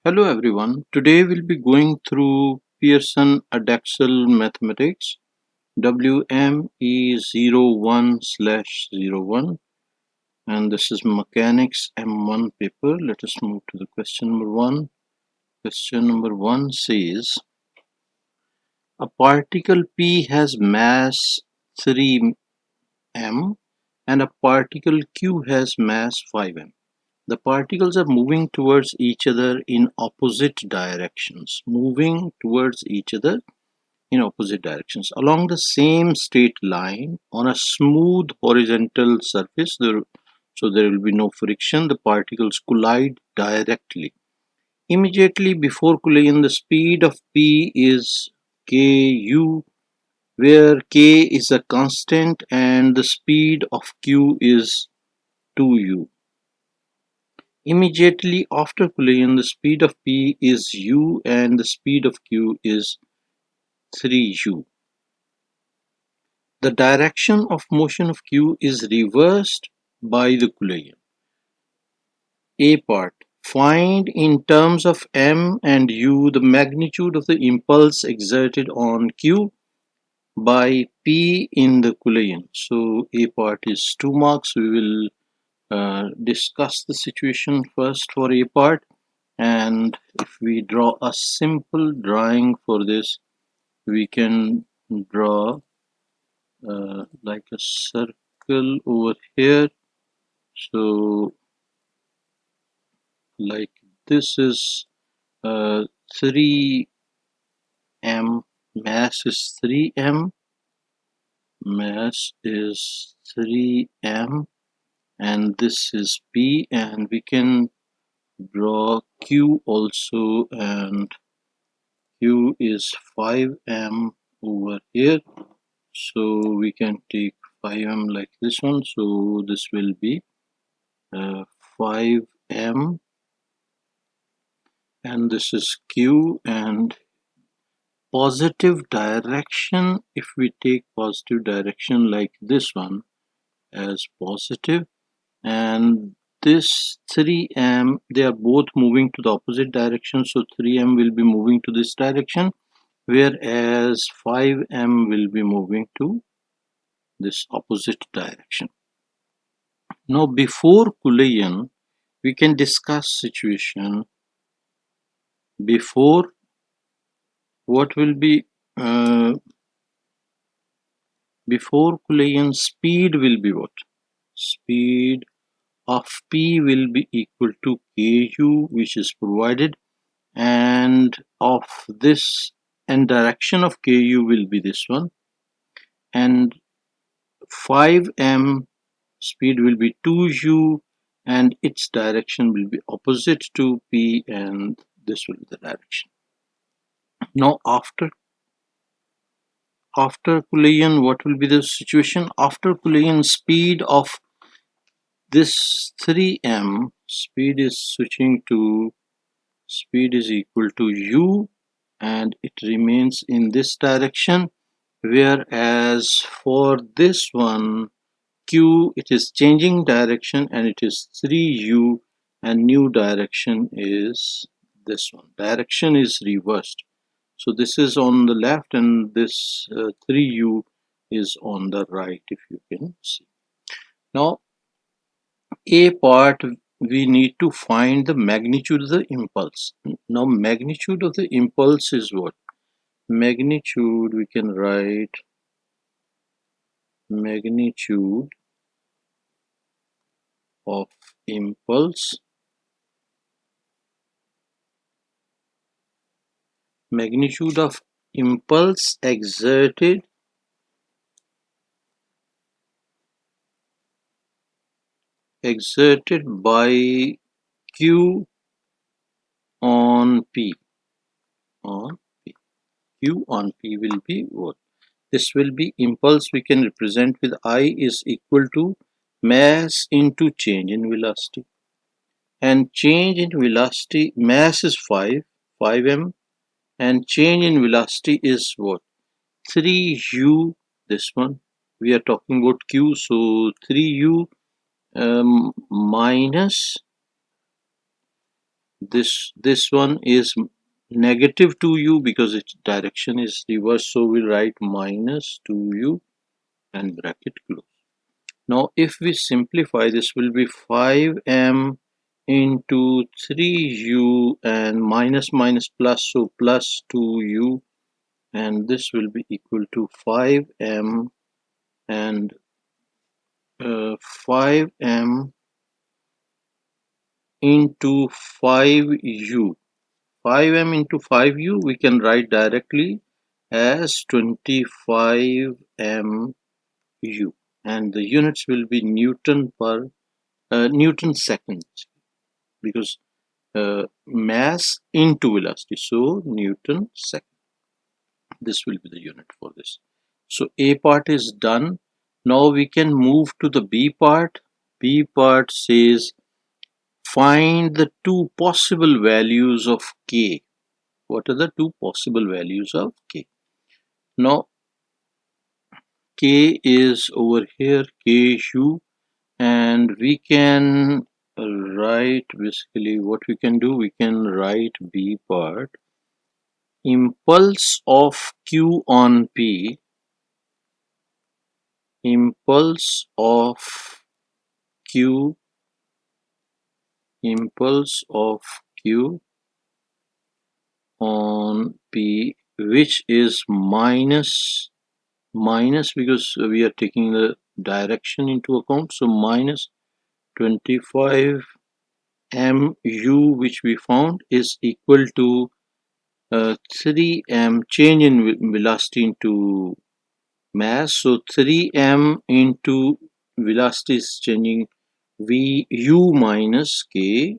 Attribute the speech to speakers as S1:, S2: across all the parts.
S1: Hello everyone. Today we'll be going through Pearson Edexcel Mathematics WME01/01, and this is Mechanics M1 paper. Let us move to the question number 1. Question number 1 says a particle P has mass 3m and a particle Q has mass 5m. The particles are moving towards each other in opposite directions. Moving towards each other in opposite directions along the same straight line on a smooth horizontal surface. So there will be no friction. The particles collide directly. Immediately before collision, the speed of P is ku, where k is a constant and the speed of q is 2u. Immediately after collision, the speed of P is u and the speed of Q is 3u. The direction of motion of Q is reversed by the collision. A part. Find in terms of m and u the magnitude of the impulse exerted on Q by P in the collision. So A part is 2 marks. We will discuss the situation first for A part. And if we draw a simple drawing for this, we can draw like a circle over here. So like this is 3m, mass is 3m, mass is 3m, and this is P, and we can draw Q also, and Q is 5m over here. So we can take 5m like this one. So this will be 5m, and this is Q, and positive direction, if we take positive direction like this one as positive, and this 3m, they are both moving to the opposite direction, so 3m will be moving to this direction, whereas 5m will be moving to this opposite direction. Now before collision, we can discuss situation before. What will be before collision? Speed will be what? Speed of P will be equal to ku, which is provided, and of this, and direction of ku will be this one, and 5m speed will be 2u, and its direction will be opposite to P, and this will be the direction. Now after collision, what will be the situation? After collision, speed of this 3m, speed is switching to, speed is equal to u, and it remains in this direction, whereas for this one q, it is changing direction and it is 3u, and new direction is this one. Direction is reversed. So this is on the left and this 3u is on the right, if you can see. Now A part, we need to find the magnitude of the impulse. Now magnitude of the impulse is what? Magnitude, we can write magnitude of impulse. Magnitude of impulse exerted by Q on P. Q on P will be what? This will be impulse. We can represent with I is equal to mass into change in velocity. And change in velocity, mass is 5m, and change in velocity is what? 3u, this one. We are talking about Q, so 3u minus This one is negative 2u because its direction is reverse, so we'll write minus 2u and bracket close. Now if we simplify, this will be 5m into 3u and minus minus plus, so plus 2u, and this will be equal to 5m and 5m into 5u. 5m into 5u we can write directly as 25mu, and the units will be Newton seconds, because mass into velocity, so Newton second. This will be the unit for this. So A part is done. Now we can move to the B part. B part says find the two possible values of K. What are the two possible values of K? Now K is over here, Ku, and we can write, basically what we can do, we can write B part, impulse of Q on P, impulse of Q, impulse of Q on P, which is minus because we are taking the direction into account, so minus 25 mu, which we found, is equal to 3m change in velocity into mass, so 3m into velocity is changing vu minus k.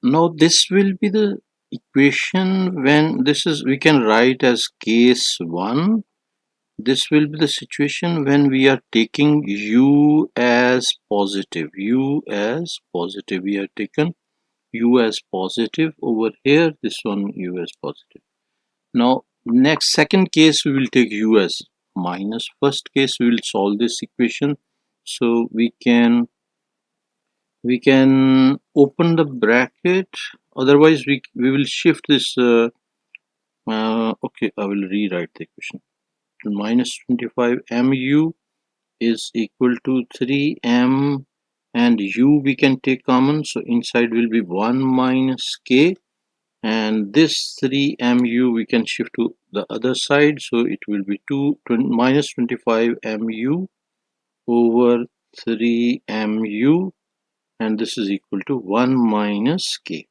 S1: Now this will be the equation when this is, we can write as case 1. This will be the situation when we are taking u as positive. We are taken u as positive over here, this one u as positive. Now next, second case, we will take u as minus. First case, we will solve this equation, so we can open the bracket, otherwise we will shift this. Okay, I will rewrite the equation. Minus 25 mu is equal to 3m, and u we can take common, so inside will be 1 minus k, and this 3mu we can shift to the other side, so it will be minus 25 mu over 3mu, and this is equal to 1 minus k.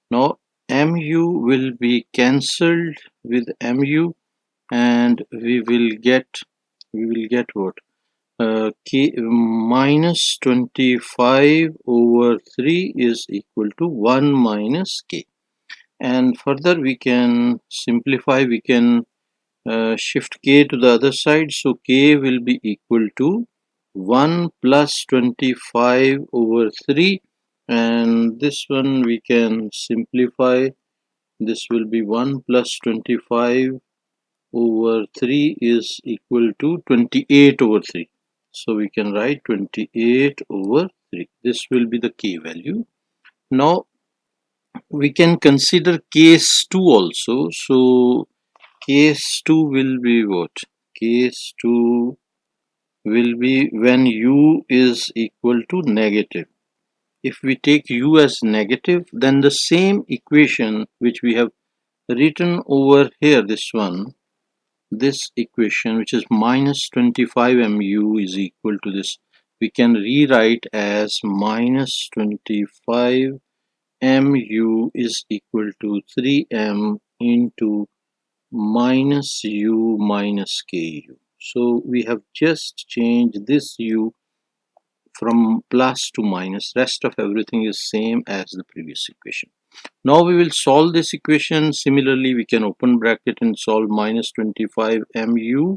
S1: Now mu will be cancelled with mu, and we will get what? K minus 25 over 3 is equal to 1 minus k. And further we can simplify, we can shift k to the other side, so k will be equal to 1 plus 25 over 3, and this one we can simplify. This will be 1 plus 25 over 3 is equal to 28 over 3, so we can write 28 over 3. This will be the k value. Now we can consider case 2 also, so case 2 will be what? Case 2 will be when u is equal to negative. If we take u as negative, then the same equation which we have written over here, this equation, which is minus 25 mu is equal to this, we can rewrite as minus 25 mu is equal to 3m into minus u minus ku. So we have just changed this u from plus to minus. Rest of everything is same as the previous equation. Now we will solve this equation. Similarly, we can open bracket and solve minus 25 mu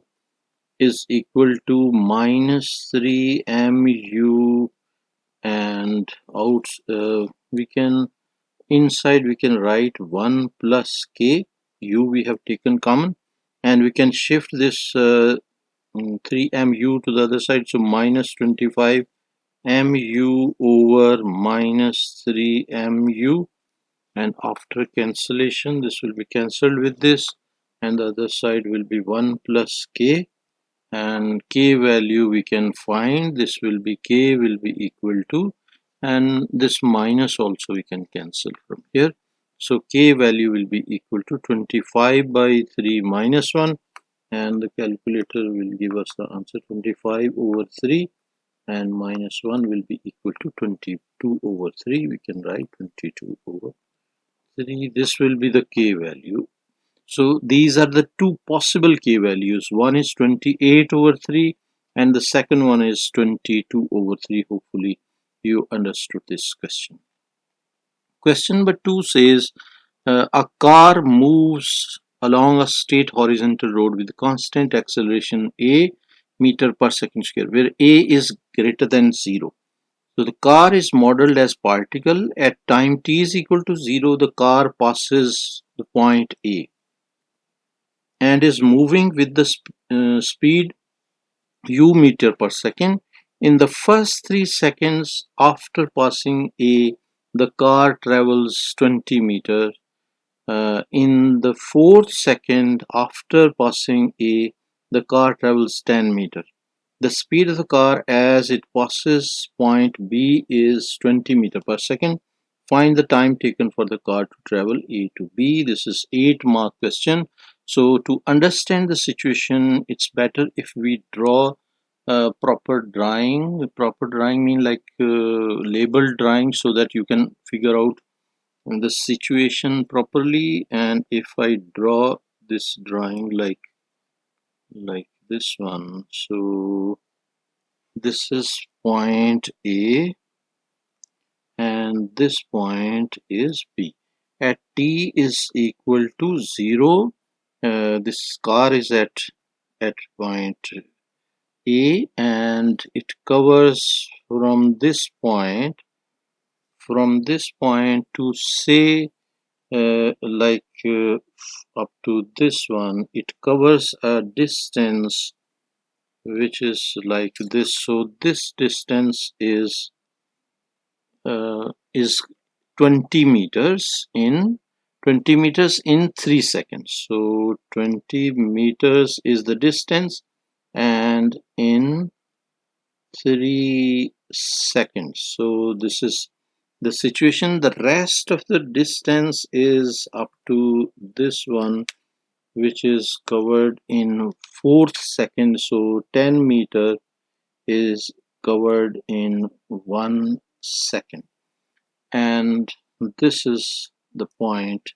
S1: is equal to minus 3 mu, and out we can, inside we can write 1 plus k, u we have taken common, and we can shift this 3mu to the other side, so minus 25 mu over minus 3 mu, and after cancellation this will be cancelled with this, and the other side will be 1 plus k, and k value we can find, this will be k will be equal to, and this minus also we can cancel from here, so k value will be equal to 25 by 3 minus 1, and the calculator will give us the answer 25 over 3, and minus 1 will be equal to 22 over 3. We can write 22 over 3. This will be the k value. So these are the two possible k values. One is 28 over 3 and the second one is 22 over 3. Hopefully you understood this question. Question number 2 says a car moves along a straight horizontal road with constant acceleration a meter per second square, where a is greater than 0. So the car is modeled as particle. At time t is equal to 0, the car passes the point A and is moving with the speed u meter per second. In the first 3 seconds after passing A, the car travels 20 meters. In the 4th second after passing A, the car travels 10 meters. The speed of the car as it passes point B is 20 meters per second. Find the time taken for the car to travel A to B. This is 8 mark question. So to understand the situation, it's better if we draw a proper drawing. Proper drawing mean like label drawing, so that you can figure out the situation properly. And if I draw this drawing like this one, so this is point A and this point is B. At t is equal to 0, this car is at point A and it covers from this point to say up to this one, it covers a distance which is like this. So this distance is 20 meters in 3 seconds. So 20 meters is the distance, and in 3 seconds. So this is the situation. The rest of the distance is up to this one, which is covered in 4th second. So 10 meter is covered in 1 second, and this is the point.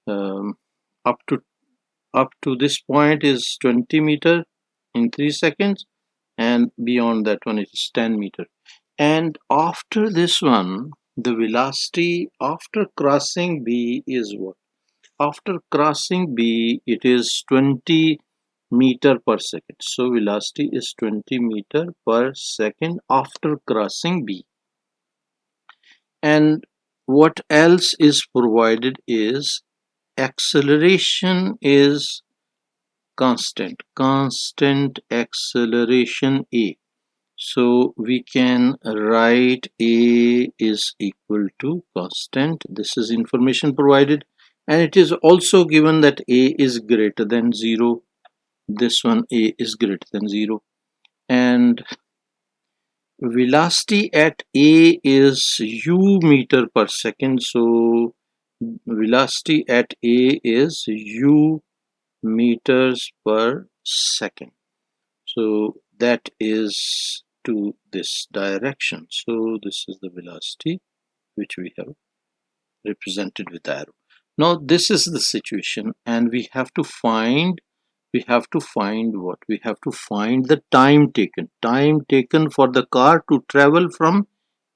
S1: um, up to this point is 20 meter in 3 seconds, and beyond that one it is 10 meter. And after this one, the velocity after crossing B is what? After crossing B, it is 20 meter per second. So velocity is 20 meter per second after crossing B. And what else is provided is acceleration is constant acceleration A. So we can write A is equal to constant. This is information provided, and it is also given that A is greater than 0. This one, A is greater than 0, and velocity at A is u meter per second. So velocity at A is u meters per second. So that is to this direction. So this is the velocity which we have represented with arrow. Now this is the situation, and we have to find what? We have to find the time taken for the car to travel from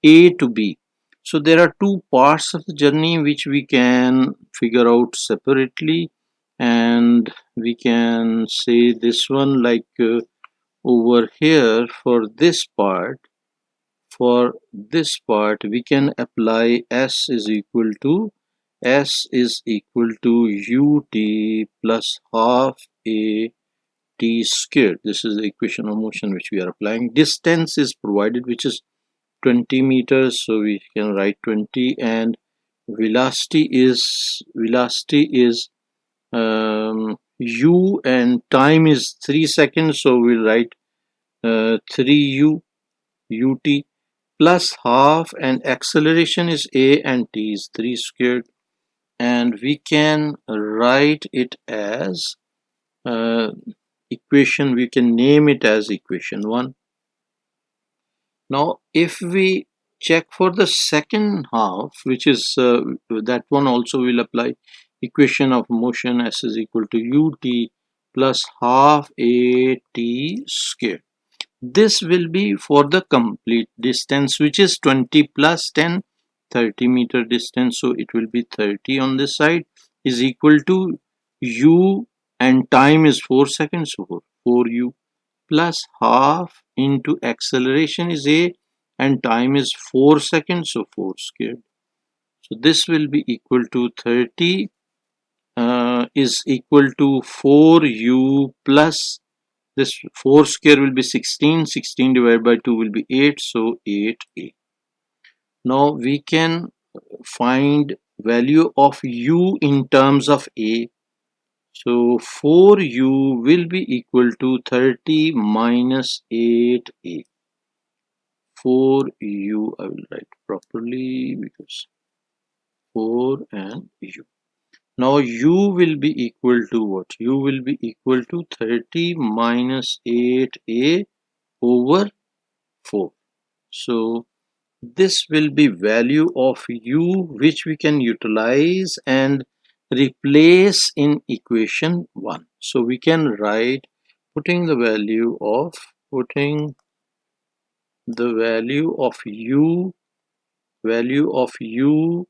S1: A to B. So there are two parts of the journey which we can figure out separately, and we can say this one like over here. For this part we can apply s is equal to ut plus half a t squared. This is the equation of motion which we are applying. Distance is provided, which is 20 meters, so we can write 20, and velocity is u, and time is 3 seconds, so we'll write 3u ut plus half, and acceleration is a and t is 3 squared, and we can write it as equation, we can name it as equation 1. Now if we check for the second half, which is that one also will apply equation of motion, s is equal to ut plus half at squared. This will be for the complete distance, which is 20 plus 10, 30-meter distance, so it will be 30 on this side, is equal to u, and time is 4 seconds, so 4u plus half into acceleration is a, and time is 4 seconds, so 4 squared. So this will be equal to 30 is equal to 4u plus this 4 square will be 16, 16 divided by 2 will be 8, so 8a. Now we can find value of u in terms of a. So 4u will be equal to 30 minus 8a. 4u, I will write properly because 4 and u. Now u will be equal to what? U will be equal to 30 minus 8a over 4. So this will be value of u, which we can utilize and replace in equation 1. So we can write putting the value of u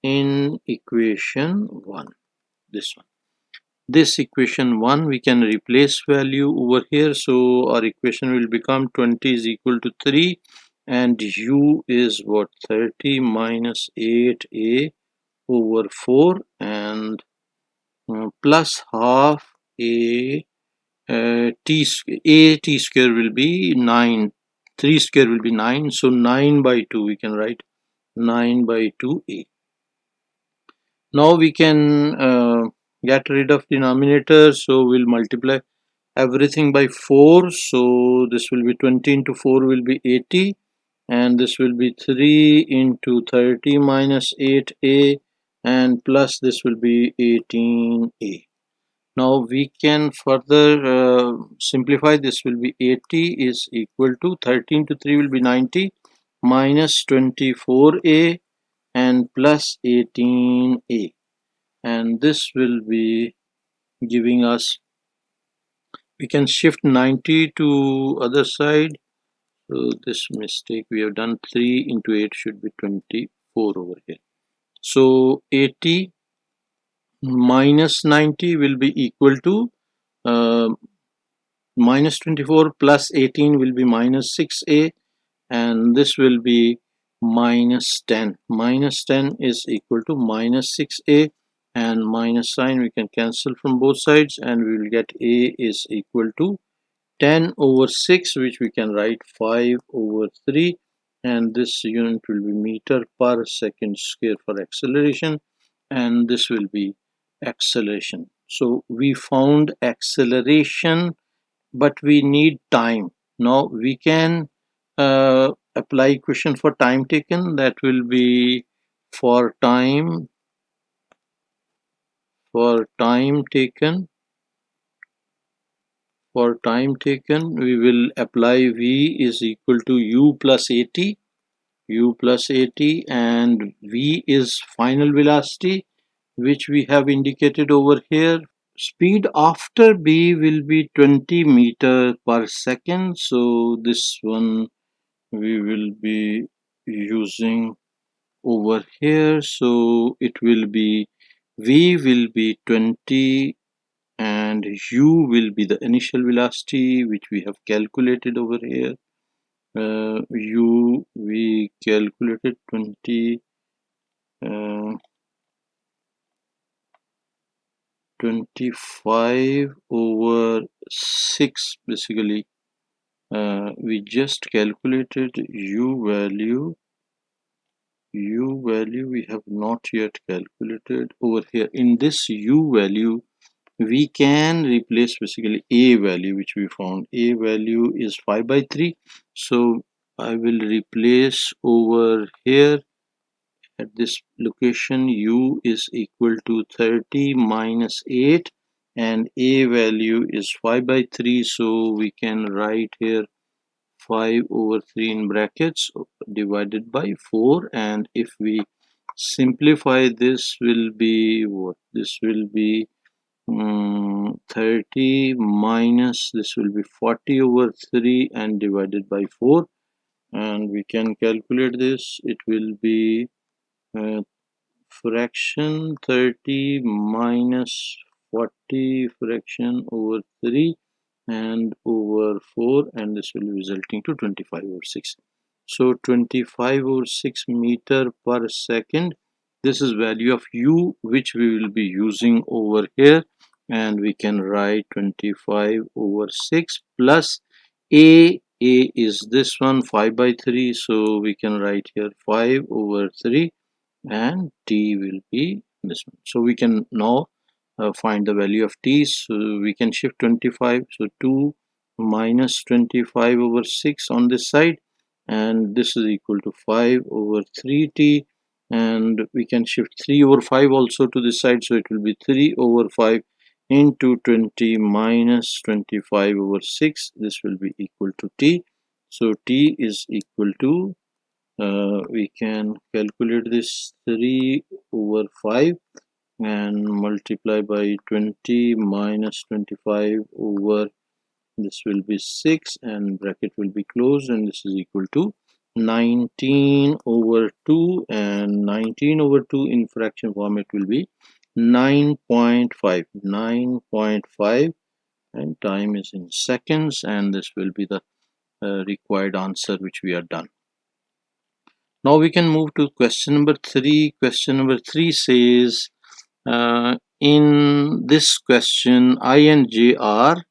S1: in equation 1, this equation 1 we can replace value over here, so our equation will become 20 is equal to 3, and u is what? 30 minus 8a over 4, and plus half a t square will be 9, 3 square will be 9, so 9 by 2 we can write 9 by 2a. Now we can get rid of denominator, so we'll multiply everything by 4, so this will be 20 into 4 will be 80, and this will be 3 into 30 minus 8a, and plus this will be 18a. Now we can further simplify. This will be 80 is equal to 13 to 3 will be 90 minus 24a and plus 18a, and this will be giving us, we can shift 90 to other side, so this mistake we have done, 3 into 8 should be 24 over here. So 80 minus 90 will be equal to uh, minus 24 plus 18 will be minus 6a, and this will be minus 10. Minus 10 is equal to minus 6a, and minus sign we can cancel from both sides, and we will get a is equal to 10 over 6, which we can write 5 over 3, and this unit will be meter per second square for acceleration, and this will be acceleration. So we found acceleration, but we need time. Now we can apply equation for time taken, that will be for time taken we will apply v is equal to u plus at, and v is final velocity, which we have indicated over here. Speed after b will be 20 meter per second, so this one we will be using over here, so it will be v will be 20 and u will be the initial velocity, which we have calculated over here. U we calculated 20 25 over 6 basically, we just calculated u value we have not yet calculated over here. In this u value we can replace basically a value which we found. A value is 5 by 3, so I will replace over here at this location u is equal to 30 minus 8 and a value is 5 by 3, so we can write here 5 over 3 in brackets divided by 4, and if we simplify this will be what? This will be 30 minus this will be 40 over 3 and divided by 4, and we can calculate this. It will be uh, fraction 30 minus 40 fraction over 3 and over 4, and this will be resulting to 25 over 6. So 25 over 6 meter per second. This is value of u which we will be using over here, and we can write 25 over 6 plus a is this one 5 by 3, so we can write here 5 over 3 and t will be this one. So we can now find the value of t. So we can shift 25, so 2 minus 25 over 6 on this side, and this is equal to 5 over 3t, and we can shift 3 over 5 also to this side, so it will be 3 over 5 into 20 minus 25 over 6. This will be equal to t. So t is equal to we can calculate this 3 over 5 and multiply by 20 minus 25 over this will be 6 and bracket will be closed, and this is equal to 19 over 2, and 19 over 2 in fraction form it will be 9.5, and time is in seconds, and this will be the required answer which we are done. Now we can move to question number 3. Question number 3 says in this question I and j are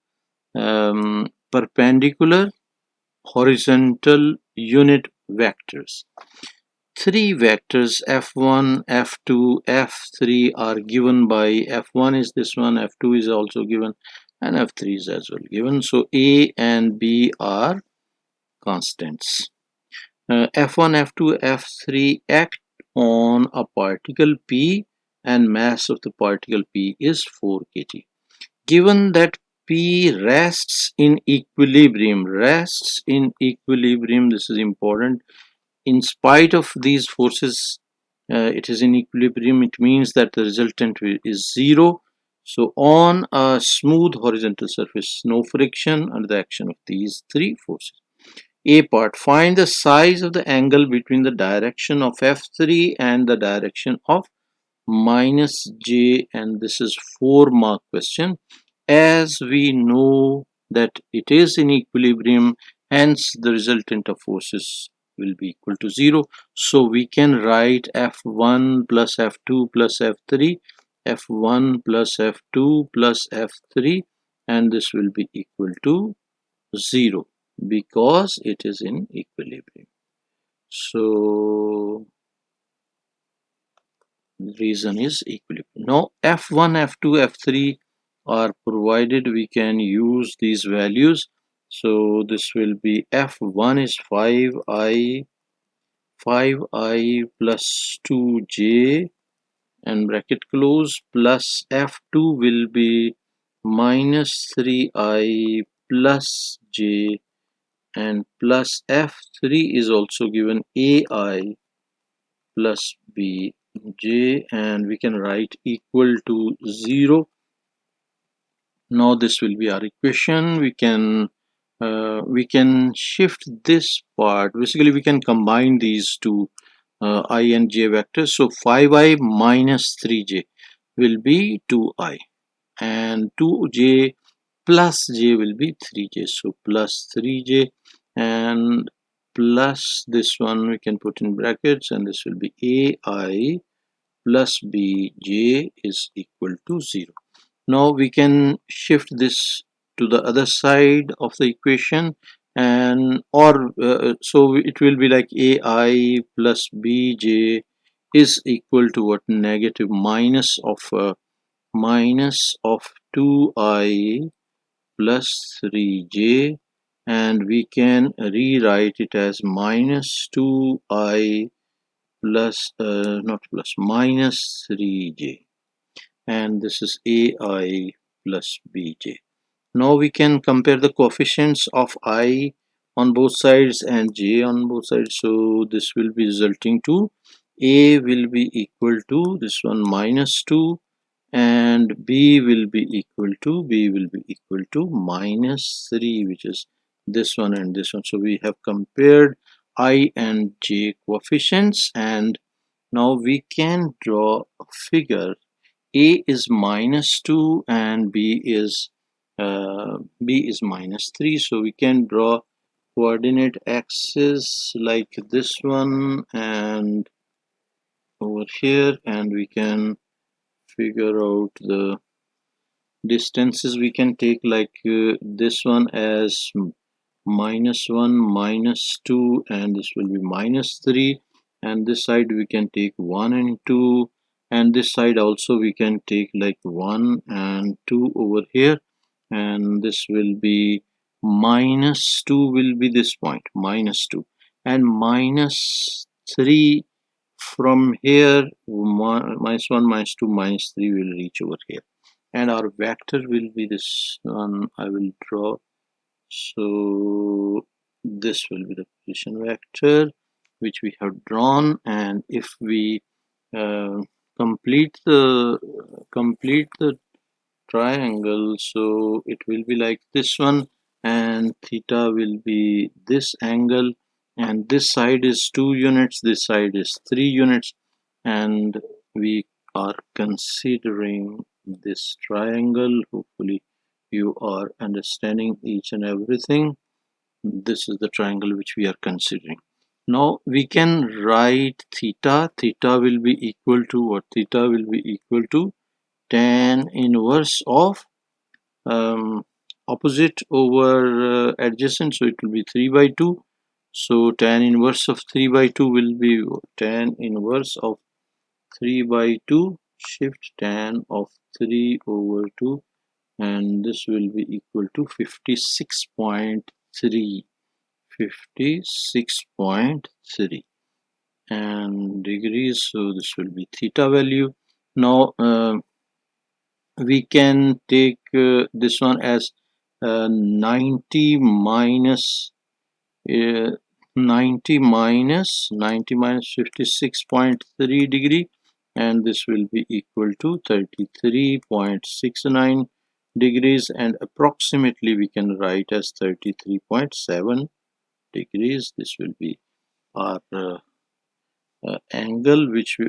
S1: perpendicular horizontal unit vectors. Three vectors f1, f2, f3 are given by f1 is this one, f2 is also given, and f3 is as well given. So a and b are constants. F1, F2, F3 act on a particle P and mass of the particle P is 4 kg. Given that P rests in equilibrium, this is important. In spite of these forces, it is in equilibrium. It means that the resultant is 0. So on a smooth horizontal surface, no friction under the action of these three forces. A part, find the size of the angle between the direction of F3 and the direction of minus J, and this is 4-mark question. As we know that it is in equilibrium, hence the resultant of forces will be equal to 0. So we can write F1 plus F2 plus F3, F1 plus F2 plus F3, and this will be equal to 0 because it is in equilibrium. So the reason is equilibrium. Now F1, F2, F3 are provided. We can use these values. So this will be F1 is 5i plus 2j and bracket close, plus F2 will be minus 3i plus j, and plus F3 is also given AI plus BJ, and we can write equal to 0. Now this will be our equation. We can shift this part. Basically we can combine these two I and j vectors. So 5i minus 3j will be 2i, and 2j plus j will be 3j, so plus 3j, and plus this one we can put in brackets, and this will be ai plus bj is equal to 0. Now we can shift this to the other side of the equation, and or so it will be like AI plus BJ is equal to what? Negative minus of 2I plus 3j, and we can rewrite it as minus 2I plus not plus minus 3j, and this is AI plus bj. Now we can compare the coefficients of I on both sides and j on both sides. So this will be resulting to A will be equal to this one minus 2, and B will be equal to minus 3, which is this one and this one. So we have compared I and j coefficients, and now we can draw a figure. A is minus 2 and B is minus 3. So we can draw coordinate axis like this one and over here, and we can figure out the distances. We can take like this one as minus 1 minus 2, and this will be minus 3, and this side we can take 1 and 2, and this side also we can take like 1 and 2 over here, and this will be minus 2 will be this point minus 2, and minus 3 from here, minus 1 minus 2 minus 3 will reach over here, and our vector will be this one. I will draw. So this will be the position vector which we have drawn, and if we uh, complete the triangle, so it will be like this one, and theta will be this angle, and this side is 2 units, this side is 3 units, and we are considering this triangle. Hopefully you are understanding each and everything. This is the triangle which we are considering. Now we can write theta. Theta will be equal to what? Theta will be equal to tan inverse of opposite over adjacent, so it will be 3 by 2. So tan inverse of 3 by 2 will be tan inverse of 3 by 2 shift tan of 3 over 2, and this will be equal to 56.3, 56.3 and degrees. So this will be theta value. Now we can take this one as 90 minus uh, 90 minus 56.3 degree, and this will be equal to 33.69 degrees, and approximately we can write as 33.7 degrees. This will be our angle which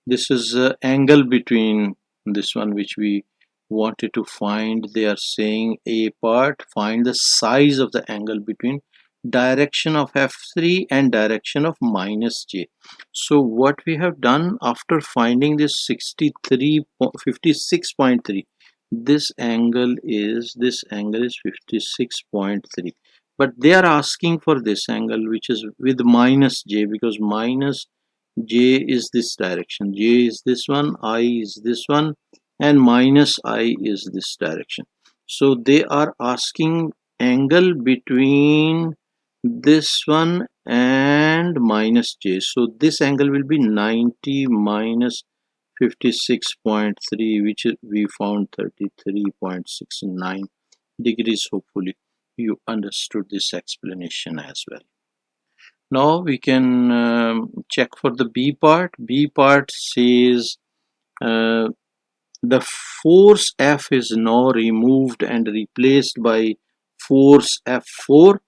S1: this is angle between this one which we wanted to find. They are saying a part, find the size of the angle between direction of f3 and direction of minus j. So what we have done after finding this 56.3, this angle is 56.3, but they are asking for this angle which is with minus j, because minus j is this direction, j is this one, I is this one, and minus I is this direction. So they are asking angle between this one and minus j. So this angle will be 90 minus 56.3, which is, we found 33.69 degrees. Hopefully you understood this explanation as well. Now we can check for the B part. B part says uh, the force F is now removed and replaced by force F4,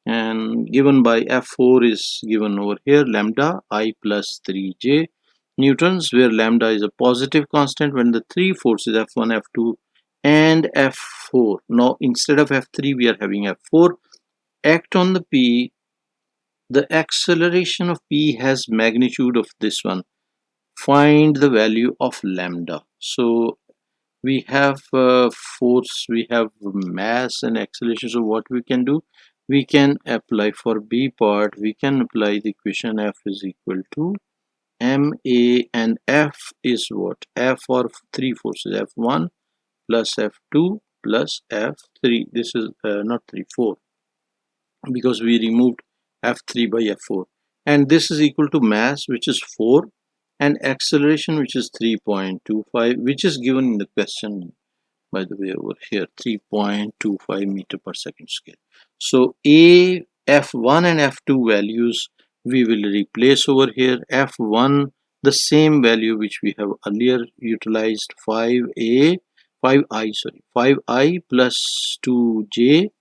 S1: and given by F4 is given over here, lambda I plus 3j newtons, where lambda is a positive constant when the three forces F1, F2 and F4. Now instead of F3 we are having F4. Act on the P. The acceleration of P has magnitude of this one. Find the value of lambda. So we have force, we have mass and acceleration. So what we can do, we can apply for B part, we can apply the equation F is equal to ma, and F is what? F are three forces, F1 plus F2 plus F3. This is not 3, 4, because we removed F3 by F4. And this is equal to mass, which is 4, and acceleration, which is 3.25, which is given in the question, by the way, over here, 3.25 meter per second square. So A, F1 and F2 values we will replace over here. F1, the same value which we have earlier utilized, 5i plus 2j,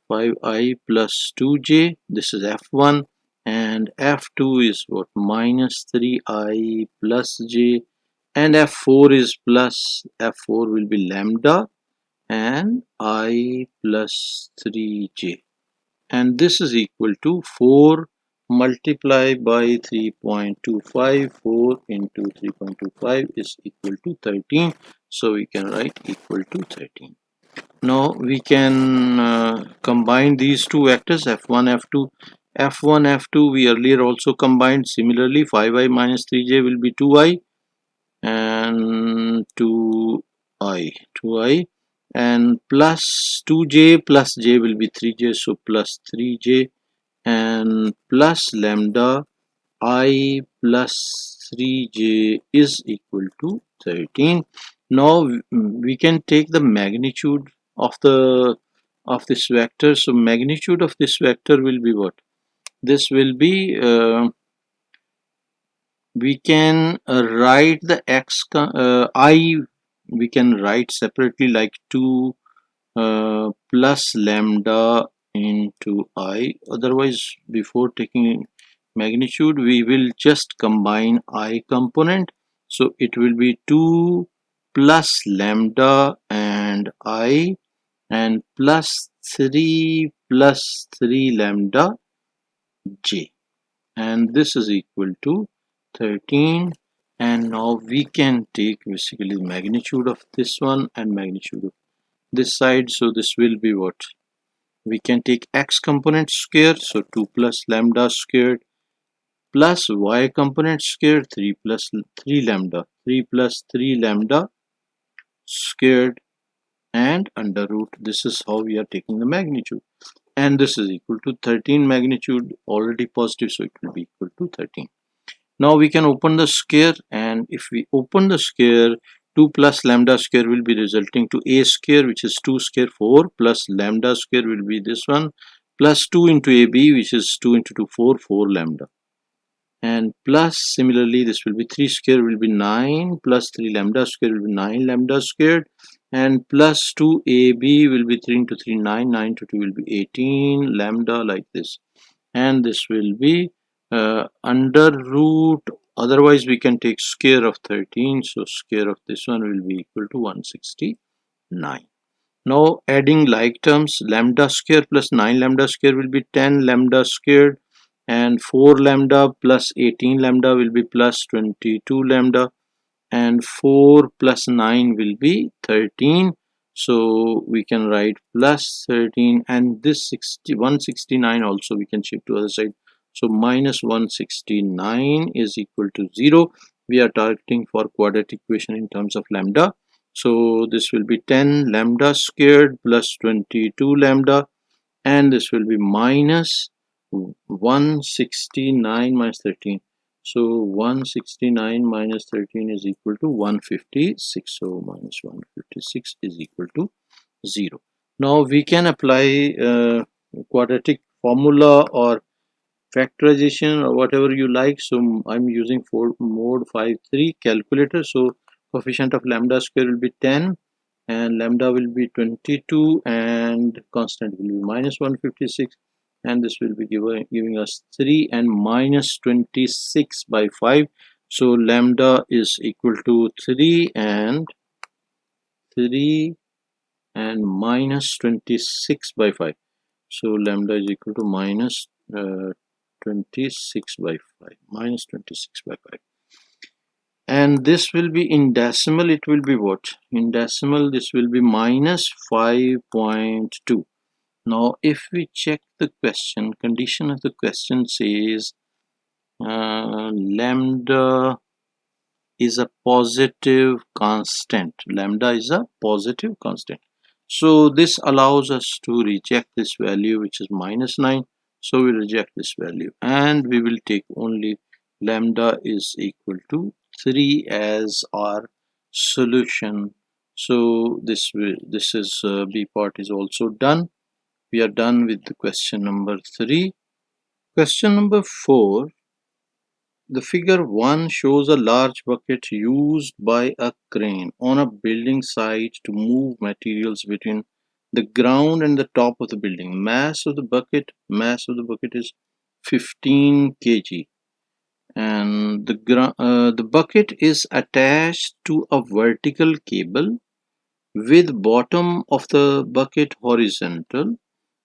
S1: 5i plus 2j, this is F1, and F2 is what? Minus 3i plus j, and F4 is plus, F4 will be lambda and I plus 3j, and this is equal to 4 multiplied by 3.25. 4 into 3.25 is equal to 13, so we can write equal to 13. Now we can combine these two vectors, f1 f2. F1 f2 we earlier also combined. Similarly, 5i minus 3j will be 2i, and 2i, and plus 2j plus j will be 3j, so plus 3j, and plus lambda I plus 3j is equal to 13. Now we can take the magnitude of this vector. So magnitude of this vector will be what? This will be we can write the I, we can write separately like 2 plus lambda into I. Otherwise, before taking magnitude, we will just combine I component. So it will be 2 plus lambda and I, and plus 3 lambda j, and this is equal to 13. And now we can take basically the magnitude of this one and magnitude of this side. So this will be what? We can take x component square, so 2 plus lambda squared, plus y component square, 3 plus 3 lambda, 3 plus 3 lambda squared, and under root. This is how we are taking the magnitude, and this is equal to 13. Magnitude already positive, so it will be equal to 13. Now we can open the square, and if we open the square, 2 plus lambda square will be resulting to a square, which is 2 square 4, plus lambda square will be this one, plus 2 into ab, which is 2 into 2 4 lambda, and plus similarly this will be 3 square will be 9, plus 3 lambda square will be 9 lambda squared, and plus 2 ab will be 3 into 3 9, 9 to 2 will be 18 lambda, like this. And this will be under root, otherwise we can take square of 13, so square of this one will be equal to 169. Now adding like terms, lambda square plus 9 lambda square will be 10 lambda squared, and 4 lambda plus 18 lambda will be plus 22 lambda, and 4 plus 9 will be 13, so we can write plus 13, and this 169 also we can shift to other side, so minus 169 is equal to 0. We are targeting for quadratic equation in terms of lambda, so this will be 10 lambda squared plus 22 lambda, and this will be minus 169 minus 13. So 169 minus 13 is equal to 156. So minus 156 is equal to 0. Now we can apply quadratic formula or factorization or whatever you like. So I'm using for mode 5-3 calculator. So coefficient of lambda square will be 10, and lambda will be 22, and constant will be minus 156, and this will be giving us 3 and minus 26 by 5. So lambda is equal to 3 and minus 26 by 5. So lambda is equal to minus 26 by 5, minus 26 by 5. and this will be in decimal. It will be what? In decimal this will be minus 5.2. Now if we check the question, condition of the question says lambda is a positive constant. Lambda is a positive constant. So this allows us to reject this value, which is minus 9. So we reject this value and we will take only lambda is equal to 3 as our solution. So this is B part is also done. We are done with the question number 3. Question number 4. The figure 1 shows a large bucket used by a crane on a building site to move materials between the ground and the top of the building. Mass of the bucket is 15 kg, and the bucket is attached to a vertical cable with bottom of the bucket horizontal.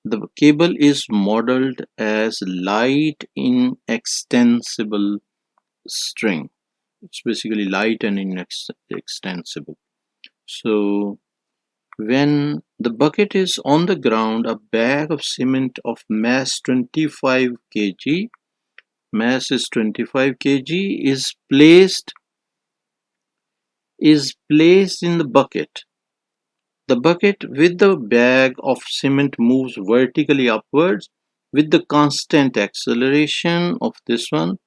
S1: The cable is modeled as light inextensible string. It's basically light and inextensible. So when the bucket is on the ground, a bag of cement of mass 25 kg, mass is 25 kg, is placed in the bucket. The bucket with the bag of cement moves vertically upwards with the constant acceleration of this one.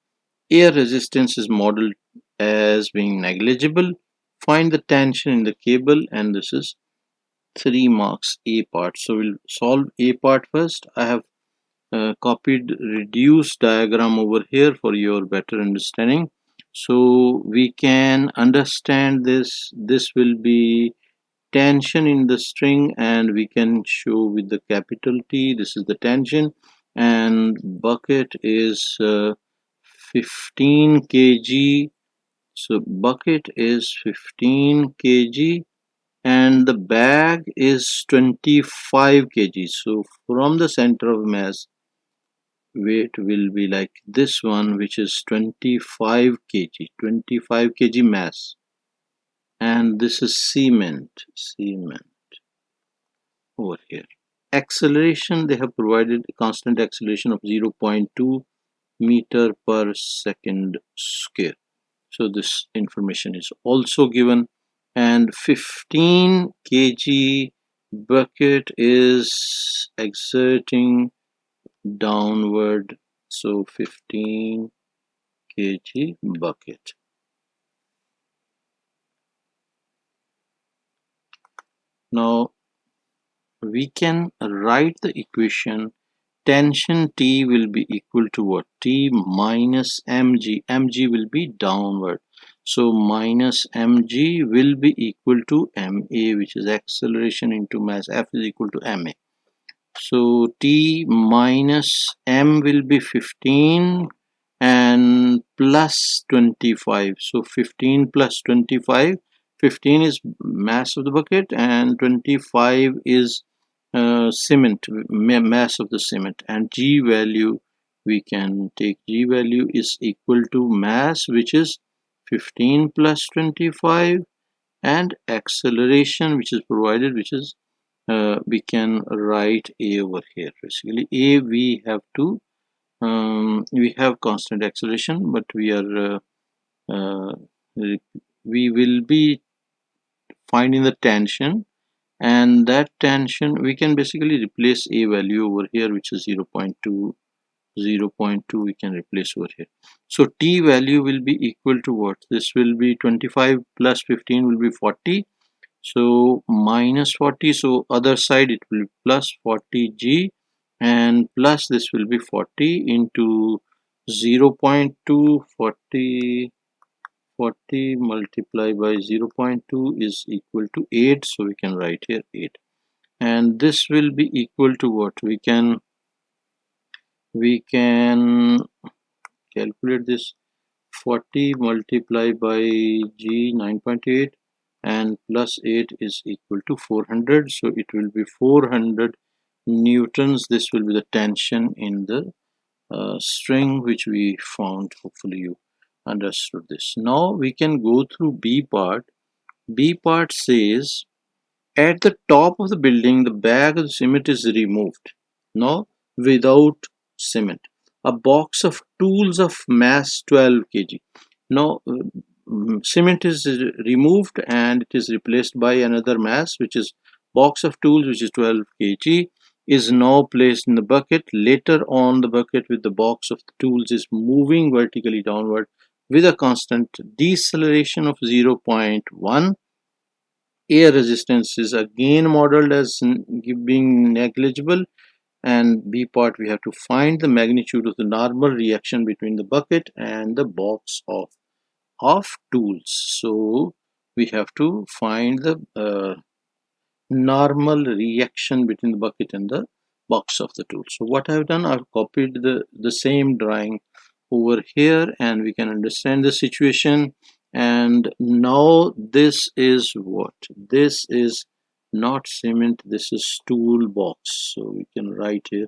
S1: Air resistance is modeled as being negligible. Find the tension in the cable, and this is 3 marks A part. So we'll solve A part first. I have copied reduced diagram over here for your better understanding. So we can understand this. This will be tension in the string, and we can show with the capital T. This is the tension, and bucket is 15 kg. So bucket is 15 kg and the bag is 25 kg. So from the center of mass, weight will be like this one, which is 25 kg, 25 kg mass. And this is cement over here. Acceleration, they have provided a constant acceleration of 0.2 meter per second square. So this information is also given, and 15 kg bucket is exerting downward. So 15 kg bucket. Now we can write the equation. Tension T will be equal to what? T minus mg. Mg will be downward. So minus mg will be equal to ma, which is acceleration into mass. F is equal to ma. So T minus m will be 15 and plus 25. So 15 plus 25. 15 is mass of the bucket and 25 is cement, mass of the cement, and G value, we can take G value is equal to mass, which is 15 plus 25, and acceleration which is provided, which is we can write A over here. Basically A, we have to we have constant acceleration, but we are we will be finding the tension, and that tension we can basically replace A value over here, which is 0.2. We can replace over here. So T value will be equal to what? This will be 25 plus 15 will be 40. So minus 40. So other side it will be plus 40G, and plus this will be 40 into 0.2. 40 multiplied by 0.2 is equal to 8. So we can write here 8, and this will be equal to what? We can calculate this. 40 multiplied by G 9.8 and plus 8 is equal to 400. So it will be 400 newtons. This will be the tension in the string which we found. Hopefully you understood this. Now we can go through B part. B part says at the top of the building the bag of cement is removed. No, without cement. A box of tools of mass 12 kg. Now cement is removed and it is replaced by another mass which is box of tools which is 12 kg is now placed in the bucket. Later on the bucket with the box of the tools is moving vertically downward with a constant deceleration of 0.1. Air resistance is again modeled as being negligible, and B part we have to find the magnitude of the normal reaction between the bucket and the box of tools. So we have to find the normal reaction between the bucket and the box of the tool. So what I've done, I've copied the same drawing over here and we can understand the situation. And now this is what? This is not cement, this is toolbox. So we can write here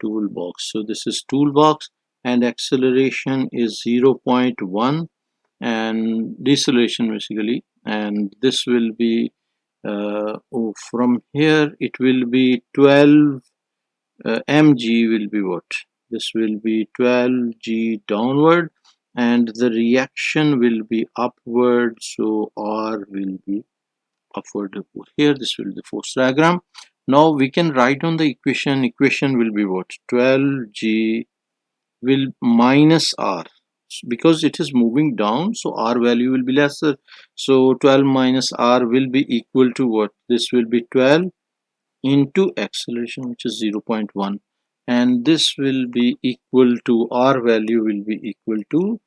S1: toolbox. So this is toolbox and acceleration is 0.1 and deceleration basically, and this will be from here it will be 12 mg will be what? This will be 12g downward and the reaction will be upward, so R will be upward over here. This will be the force diagram. Now we can write on the equation will be what? 12g will minus R because it is moving down, so R value will be lesser, so 12 minus R will be equal to what? This will be 12 into acceleration which is 0.1 and this will be equal to R value will be equal to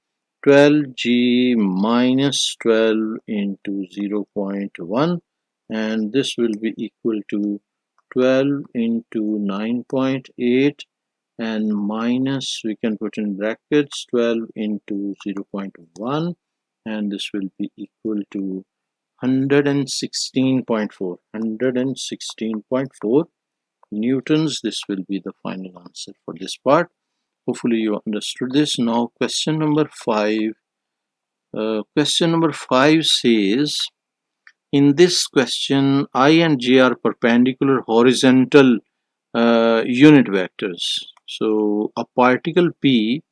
S1: 12g minus 12 into 0.1 and this will be equal to 12 into 9.8 and minus we can put in brackets 12 into 0.1 and this will be equal to 116.4 newtons. This will be the final answer for this part. Hopefully you understood this. Now question number 5. Question number 5 says in this question I and J are perpendicular horizontal unit vectors. So a particle P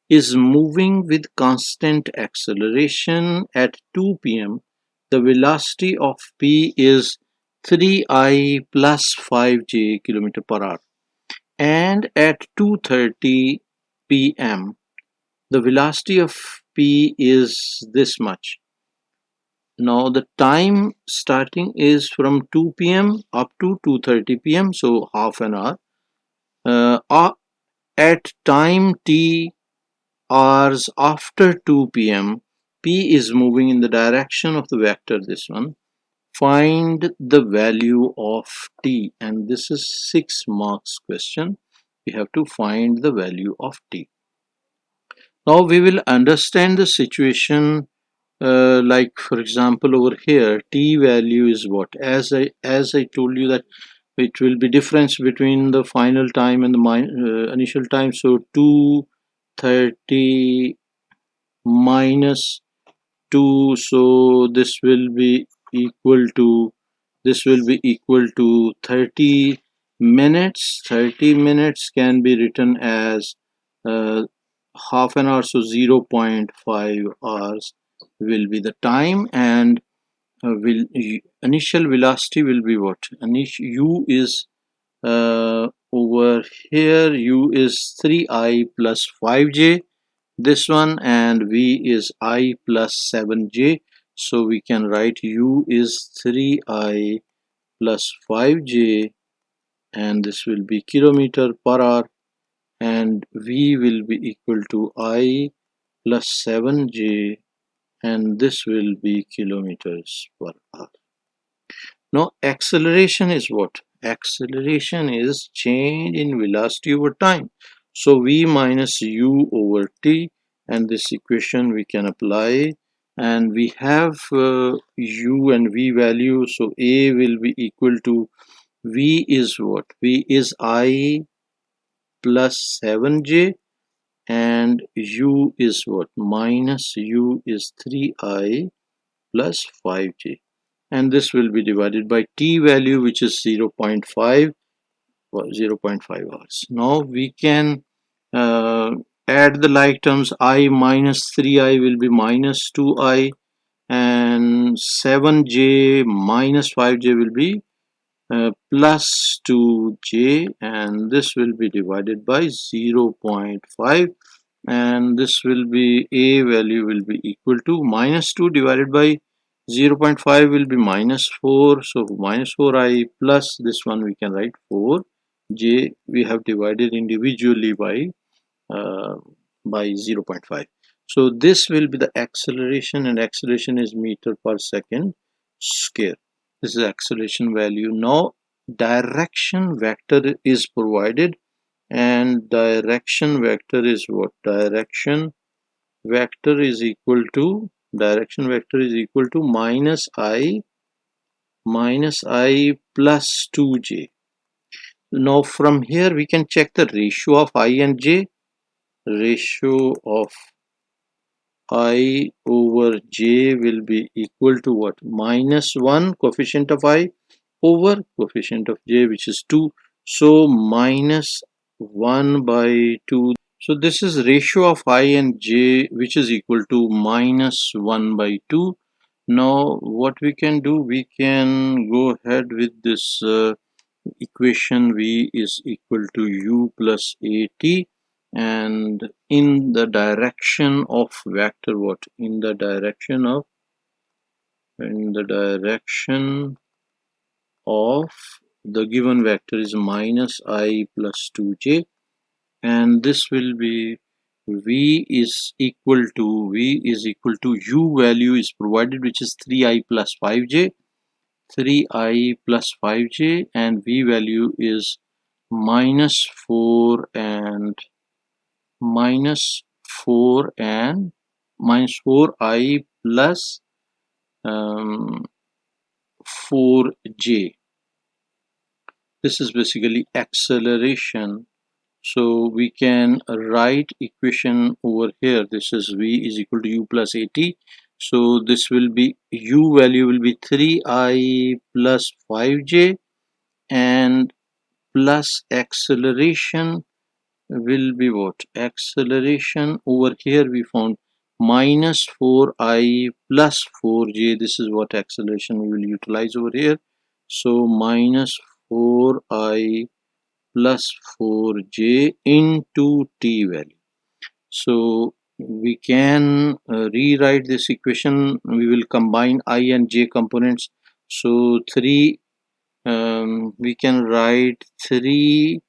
S1: is moving with constant acceleration at 2 pm. The velocity of P is 3I plus 5j km per hour. And at 2:30 pm, the velocity of P is this much. Now the time starting is from 2 pm up to 2:30 pm, so half an hour. At time t hours after 2 pm, P is moving in the direction of the vector, this one. Find the value of T, and this is 6 marks question. We have to find the value of T. Now we will understand the situation like for example over here T value is what? As I told you that it will be difference between the final time and the initial time, so 2:30 minus 2, so this will be equal to 30 minutes. 30 minutes can be written as half an hour, so 0.5 hours will be the time, and initial velocity will be what? U is over here, U is 3I plus 5j, this one, and V is I plus 7j, so we can write U is 3I plus 5j and this will be kilometer per hour and V will be equal to I plus 7j and this will be kilometers per hour. Now acceleration is what? Acceleration is change in velocity over time. So V minus U over T, and this equation we can apply, and we have U and V value, so A will be equal to V is what? V is I plus 7j and u is what? Minus u is 3I plus 5j, and this will be divided by t value, which is 0.5 hours. Now we can add the like terms. I minus 3I will be minus 2I, and 7j minus 5j will be plus 2j, and this will be divided by 0.5, and this will be, a value will be equal to minus 2 divided by 0.5 will be minus 4, so minus 4I plus this one we can write 4j. We have divided individually uh, by 0.5. So this will be the acceleration, and acceleration is meter per second square. This is acceleration value. Now direction vector is provided, and direction vector is what? Direction vector is equal to minus I plus 2j. Now from here we can check the ratio of I and j. Ratio of I over j will be equal to what? Minus 1 coefficient of I over coefficient of j, which is 2. So minus 1 by 2. So this is ratio of I and j, which is equal to minus 1 by 2. Now what we can do, we can go ahead with this equation. V is equal to u plus at, and in the direction of vector, what? In the direction of the given vector is minus I plus 2j, and this will be v is equal to u value is provided, which is 3I plus 5j, and v value is minus 4 and minus 4I plus 4j. This is basically acceleration. So we can write equation over here. This is v is equal to u plus at. So this will be, u value will be 3I plus 5j, and plus acceleration will be what? Acceleration over here we found minus 4I plus 4j. This is what acceleration we will utilize over here. So minus 4I plus 4j into t value. So we can rewrite this equation. We will combine I and j components. So 3, we can write 3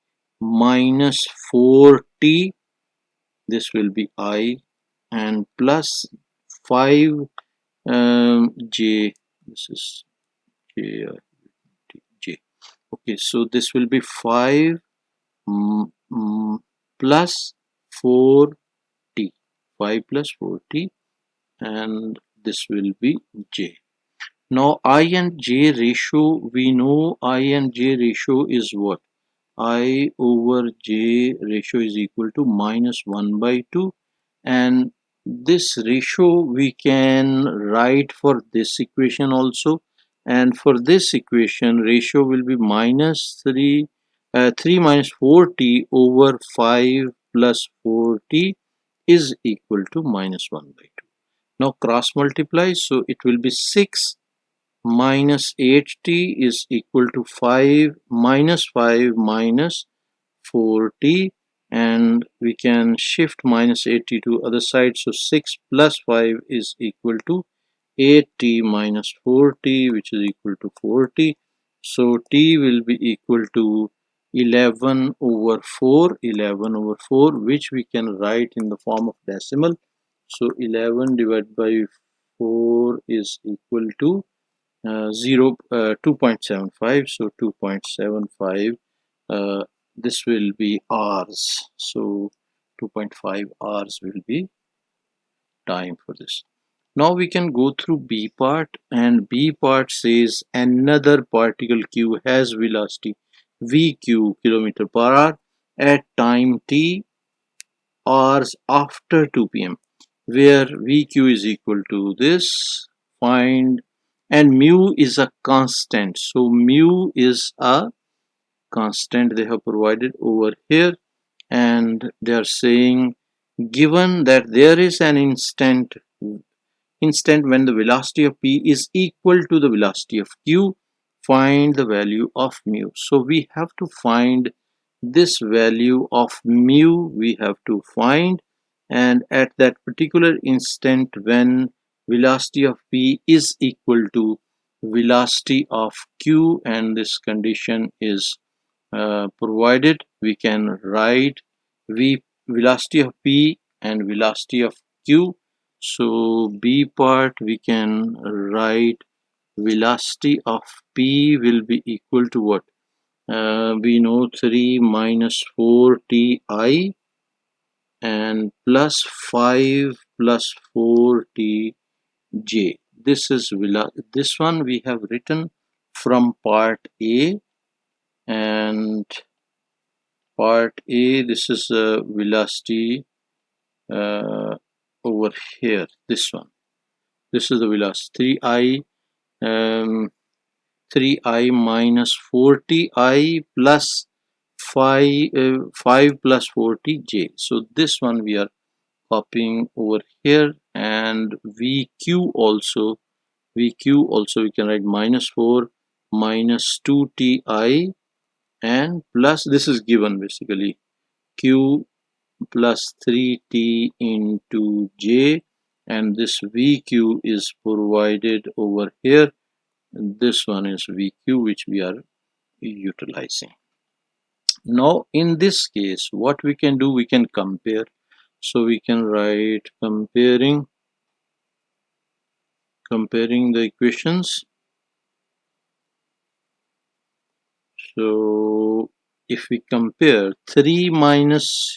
S1: minus 4t, this will be I, and plus 5 j, this is j, j. Okay, so this will be 5 plus 4t, 5 plus 4t, and this will be j. Now I and j ratio, we know I and j ratio is what? I over j ratio is equal to minus 1 by 2, and this ratio we can write for this equation also, and for this equation ratio will be minus 3 minus 4t over 5 plus 4t is equal to minus 1 by 2. Now cross multiply, so it will be 6 minus 8t is equal to 5 minus 5 minus 4t, and we can shift minus 8t to other side, so 6 plus 5 is equal to 8t minus 4t, which is equal to 4t. So t will be equal to 11 over 4, which we can write in the form of decimal. So 11 divided by 4 is equal to 2.75, so 2.75, this will be hours. So 2.5 hours will be time for this. Now we can go through B part, and B part says another particle q has velocity vq kilometer per hour at time t hours after 2 p.m. where VQ is equal to this. Find, and mu is a constant. So mu is a constant they have provided over here, and they are saying given that there is an instant when the velocity of p is equal to the velocity of q, find the value of mu. So we have to find this value of mu, we have to find, and at that particular instant when velocity of p is equal to velocity of q and this condition is provided, we can write velocity of p and velocity of q. So b part we can write velocity of p will be equal to what? We know 3 minus 4 ti and plus 5 plus 4 tj. This one we have written from part A, and part A, this is velocity over here, this one. This is the velocity 3i minus 40i plus 5 plus 40j. So this one we are copying over here, and VQ also we can write minus 4 minus 2ti and plus, this is given basically, q plus 3t into j, and this VQ is provided over here. This one is VQ which we are utilizing. Now in this case what we can do, we can compare. So we can write comparing the equations. So if we compare 3 minus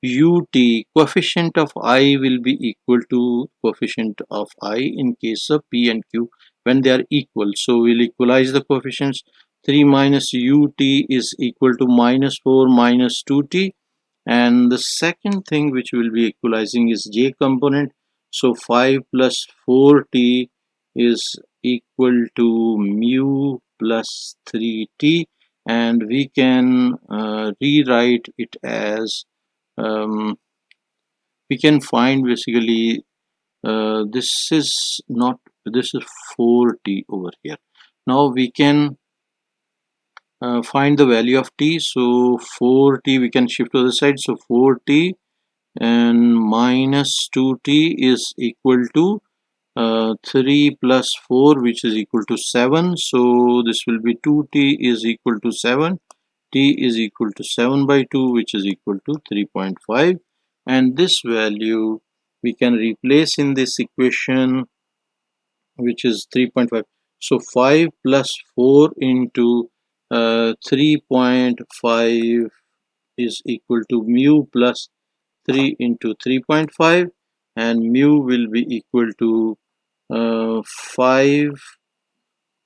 S1: ut, coefficient of I will be equal to coefficient of I in case of p and q when they are equal. So we'll equalize the coefficients. 3 minus ut is equal to minus 4 minus 2t, and the second thing which we'll be equalizing is j component. So 5 plus 4t is equal to mu plus 3t, and we can rewrite it as we can find basically this is 4t over here. Now we can find the value of t. So 4t we can shift to the side. So 4t and minus 2t is equal to 3 plus 4 which is equal to 7. So this will be 2t is equal to 7. T is equal to 7 by 2 which is equal to 3.5, and this value we can replace in this equation which is 3.5. So 5 plus 4 into 3.5 is equal to mu plus 3 into 3.5, and mu will be equal to 5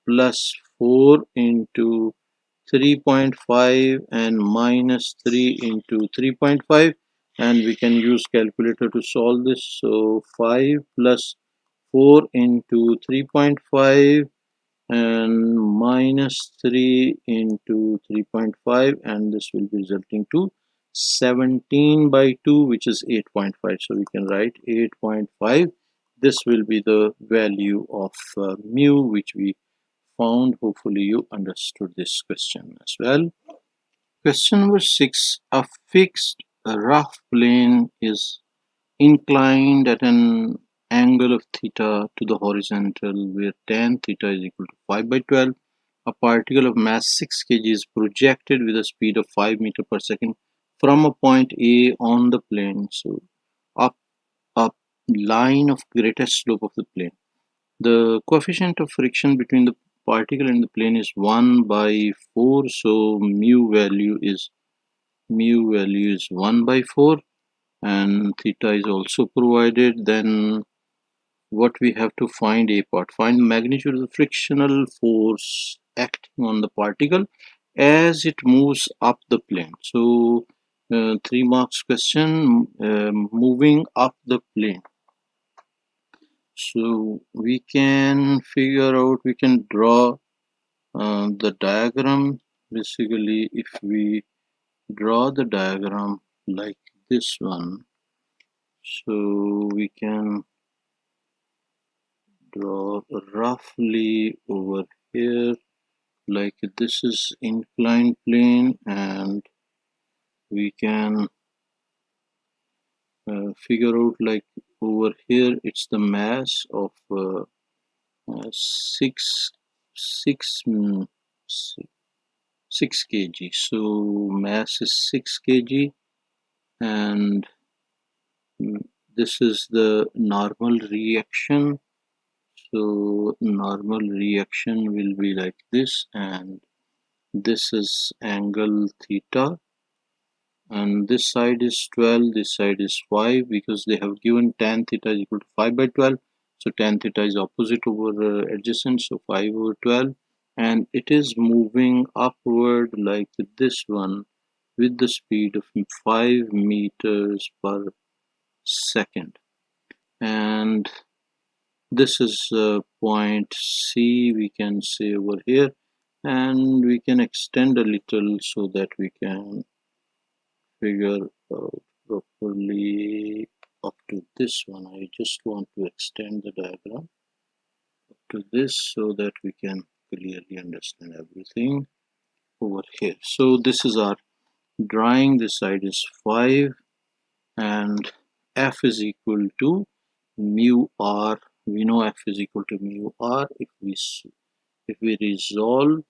S1: plus 4 into 3.5 and minus 3 into 3.5, and we can use calculator to solve this. So 5 plus 4 into 3.5 and minus 3 into 3.5, and this will be resulting to 17 by 2 which is 8.5. So we can write 8.5. This will be the value of mu which we found. Hopefully you understood this question as well. Question number 6. A fixed rough plane is inclined at an angle of theta to the horizontal where tan theta is equal to 5 by 12. A particle of mass 6 kg is projected with a speed of 5 meter per second from a point A on the plane. So up a line of greatest slope of the plane. The coefficient of friction between the particle and the plane is 1 by 4. So mu value is 1 by 4, and theta is also provided. Then what we have to find, a part, find the magnitude of the frictional force acting on the particle as it moves up the plane. So 3 marks question, moving up the plane. So we can figure out, we can draw the diagram. Basically, if we draw the diagram like this one, so we can draw roughly over here, like this is inclined plane, and we can figure out like over here it's the mass of 6 6 mm, 6 kg. So mass is 6 kg, and this is the normal reaction. So normal reaction will be like this, and this is angle theta, and this side is 12, this side is 5, because they have given tan theta is equal to 5 by 12. So tan theta is opposite over adjacent, so 5 over 12, and it is moving upward like this one with the speed of 5 meters per second. And this is point C, we can say over here, and we can extend a little so that we can figure out properly up to this one. I just want to extend the diagram up to this so that we can clearly understand everything over here. So this is our drawing. This side is 5, and F is equal to mu r. We know F is equal to mu r. If we resolve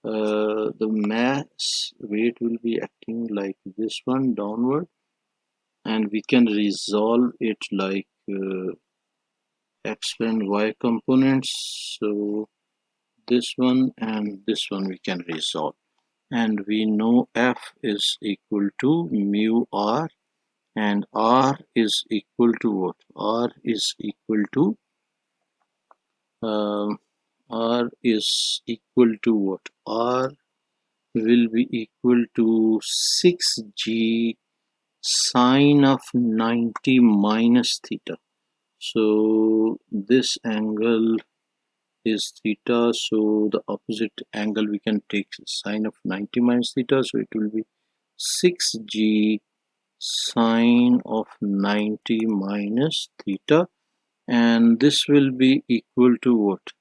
S1: the mass, weight will be acting like this one downward, and we can resolve it like x and y components. So this one and this one we can resolve, and we know F is equal to mu r, and R is equal to what? R is equal to R is equal to what? R will be equal to 6g sine of 90 minus theta. So this angle is theta, so the opposite angle we can take sine of 90 minus theta, so it will be 6g sine of 90 minus theta, and this will be equal to what?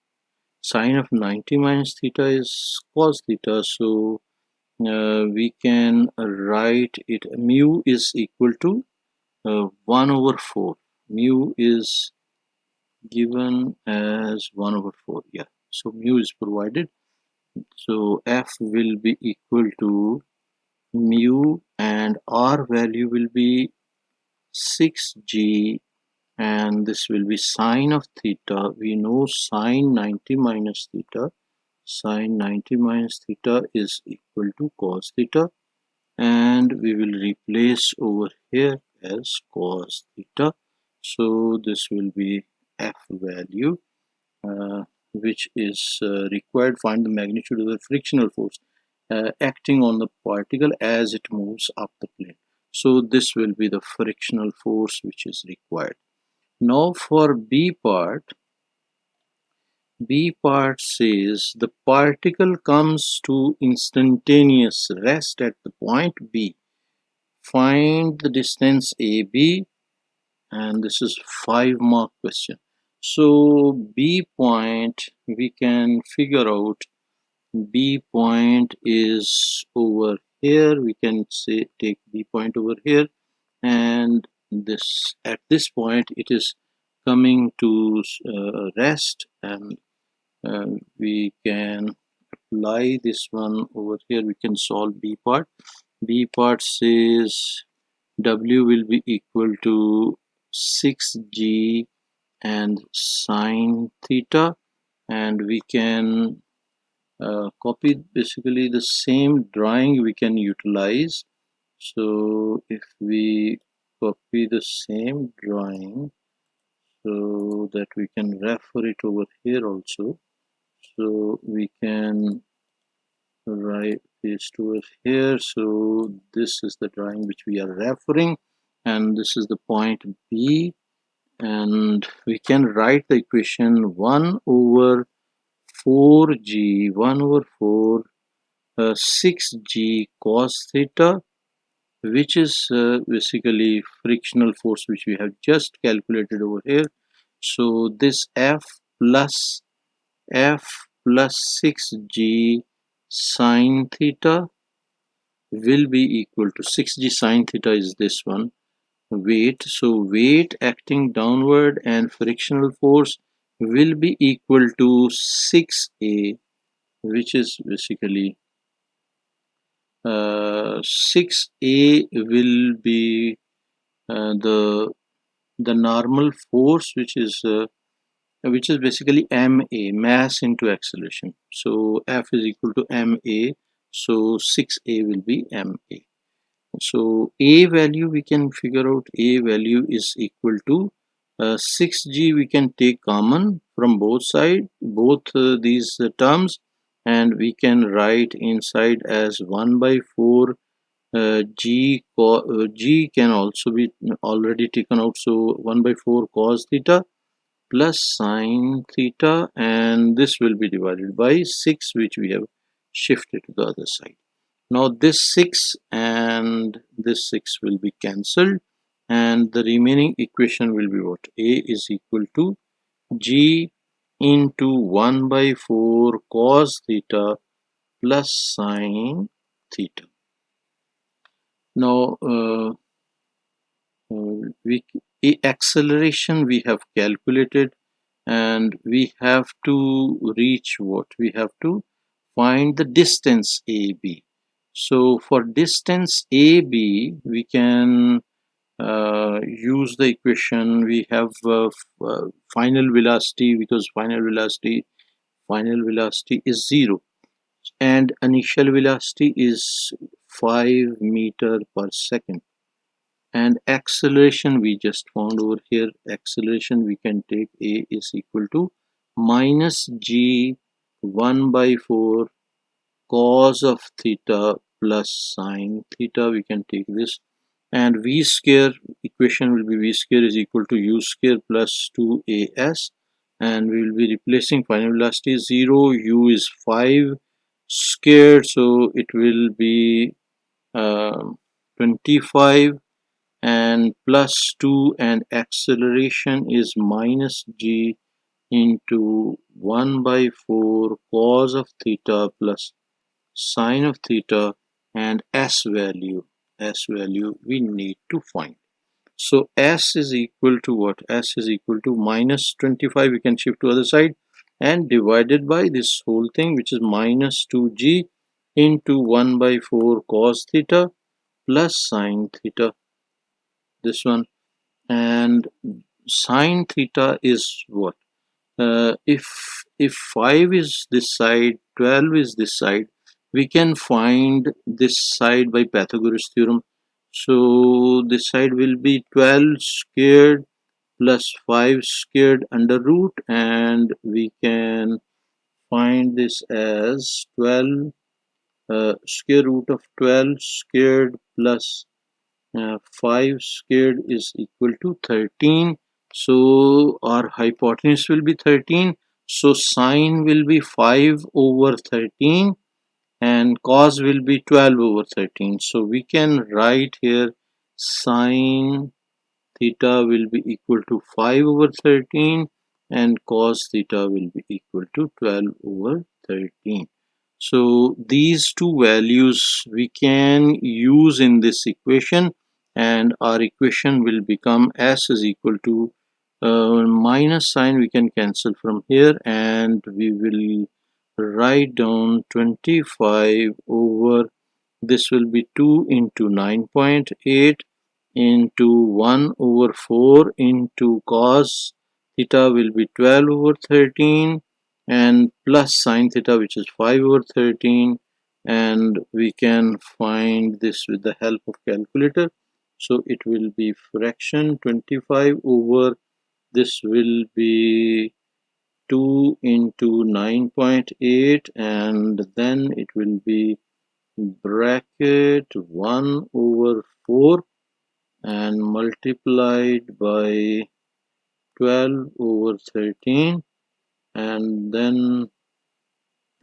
S1: Sine of 90 minus theta is cos theta, so we can write it, mu is equal to 1 over 4. Mu is given as 1 over 4. Yeah, so mu is provided. So F will be equal to mu, and R value will be 6g, and this will be sine of theta. We know sine 90 minus theta. Sine 90 minus theta is equal to cos theta, and we will replace over here as cos theta. So this will be F value, which is required. Find the magnitude of the frictional force acting on the particle as it moves up the plane. So this will be the frictional force which is required. Now for B part says the particle comes to instantaneous rest at the point B. Find the distance AB, and this is 5 mark question. So B point, we can figure out B point is over here. We can say take B point over here, and this at this point it is coming to rest, and we can apply this one over here. We can solve B part. B part says W will be equal to 6g and sine theta, and we can copy basically the same drawing we can utilize. So if we copy the same drawing so that we can refer it over here also, so we can right, paste over here. So this is the drawing which we are referring, and this is the point B, and we can write the equation 1 over 4g 1 over 4 6g cos theta, which is basically frictional force which we have just calculated over here. So this f plus 6g sine theta will be equal to 6g sine theta is this one weight. So weight acting downward and frictional force will be equal to 6a, which is basically 6a will be the normal force, which is basically ma, mass into acceleration. So f is equal to ma, so 6a will be ma. So a value, we can figure out a value is equal to 6g. We can take common from both sides, both these terms, and we can write inside as 1 by 4 g can also be already taken out, so 1 by 4 cos theta plus sine theta, and this will be divided by 6, which we have shifted to the other side. Now this 6 and this 6 will be cancelled, and the remaining equation will be what? A is equal to g into 1 by 4 cos theta plus sine theta. Now we acceleration we have calculated, and we have to reach what? We have to find the distance AB. So for distance AB, we can use the equation. We have final velocity, because final velocity is 0, and initial velocity is 5 meter per second. And acceleration we just found over here. Acceleration we can take a is equal to minus g 1 by 4 cos of theta plus sine theta. We can take this, and v square equation will be v square is equal to u square plus 2as, and we will be replacing final velocity is 0, u is 5 squared, so it will be 25, and plus 2, and acceleration is minus g into 1 by 4 cos of theta plus sine of theta, and s value we need to find. So s is equal to what? S is equal to minus 25, we can shift to other side, and divided by this whole thing, which is minus 2g into 1 by 4 cos theta plus sine theta, this one. And sine theta is what? If 5 is this side, 12 is this side, we can find this side by Pythagoras theorem. So this side will be 12 squared plus 5 squared under root, and we can find this as 12 square root of 12 squared plus 5 squared is equal to 13. So our hypotenuse will be 13. So sine will be 5 over 13, and cos will be 12 over 13. So we can write here sine theta will be equal to 5 over 13, and cos theta will be equal to 12 over 13. So these two values we can use in this equation, and our equation will become s is equal to minus sign we can cancel from here, and we will write down 25 over, this will be 2 into 9.8 into 1 over 4 into cos theta will be 12 over 13, and plus sine theta, which is 5 over 13, and we can find this with the help of calculator. So it will be fraction 25 over, this will be 2 into 9.8, and then it will be bracket 1 over 4 and multiplied by 12 over 13, and then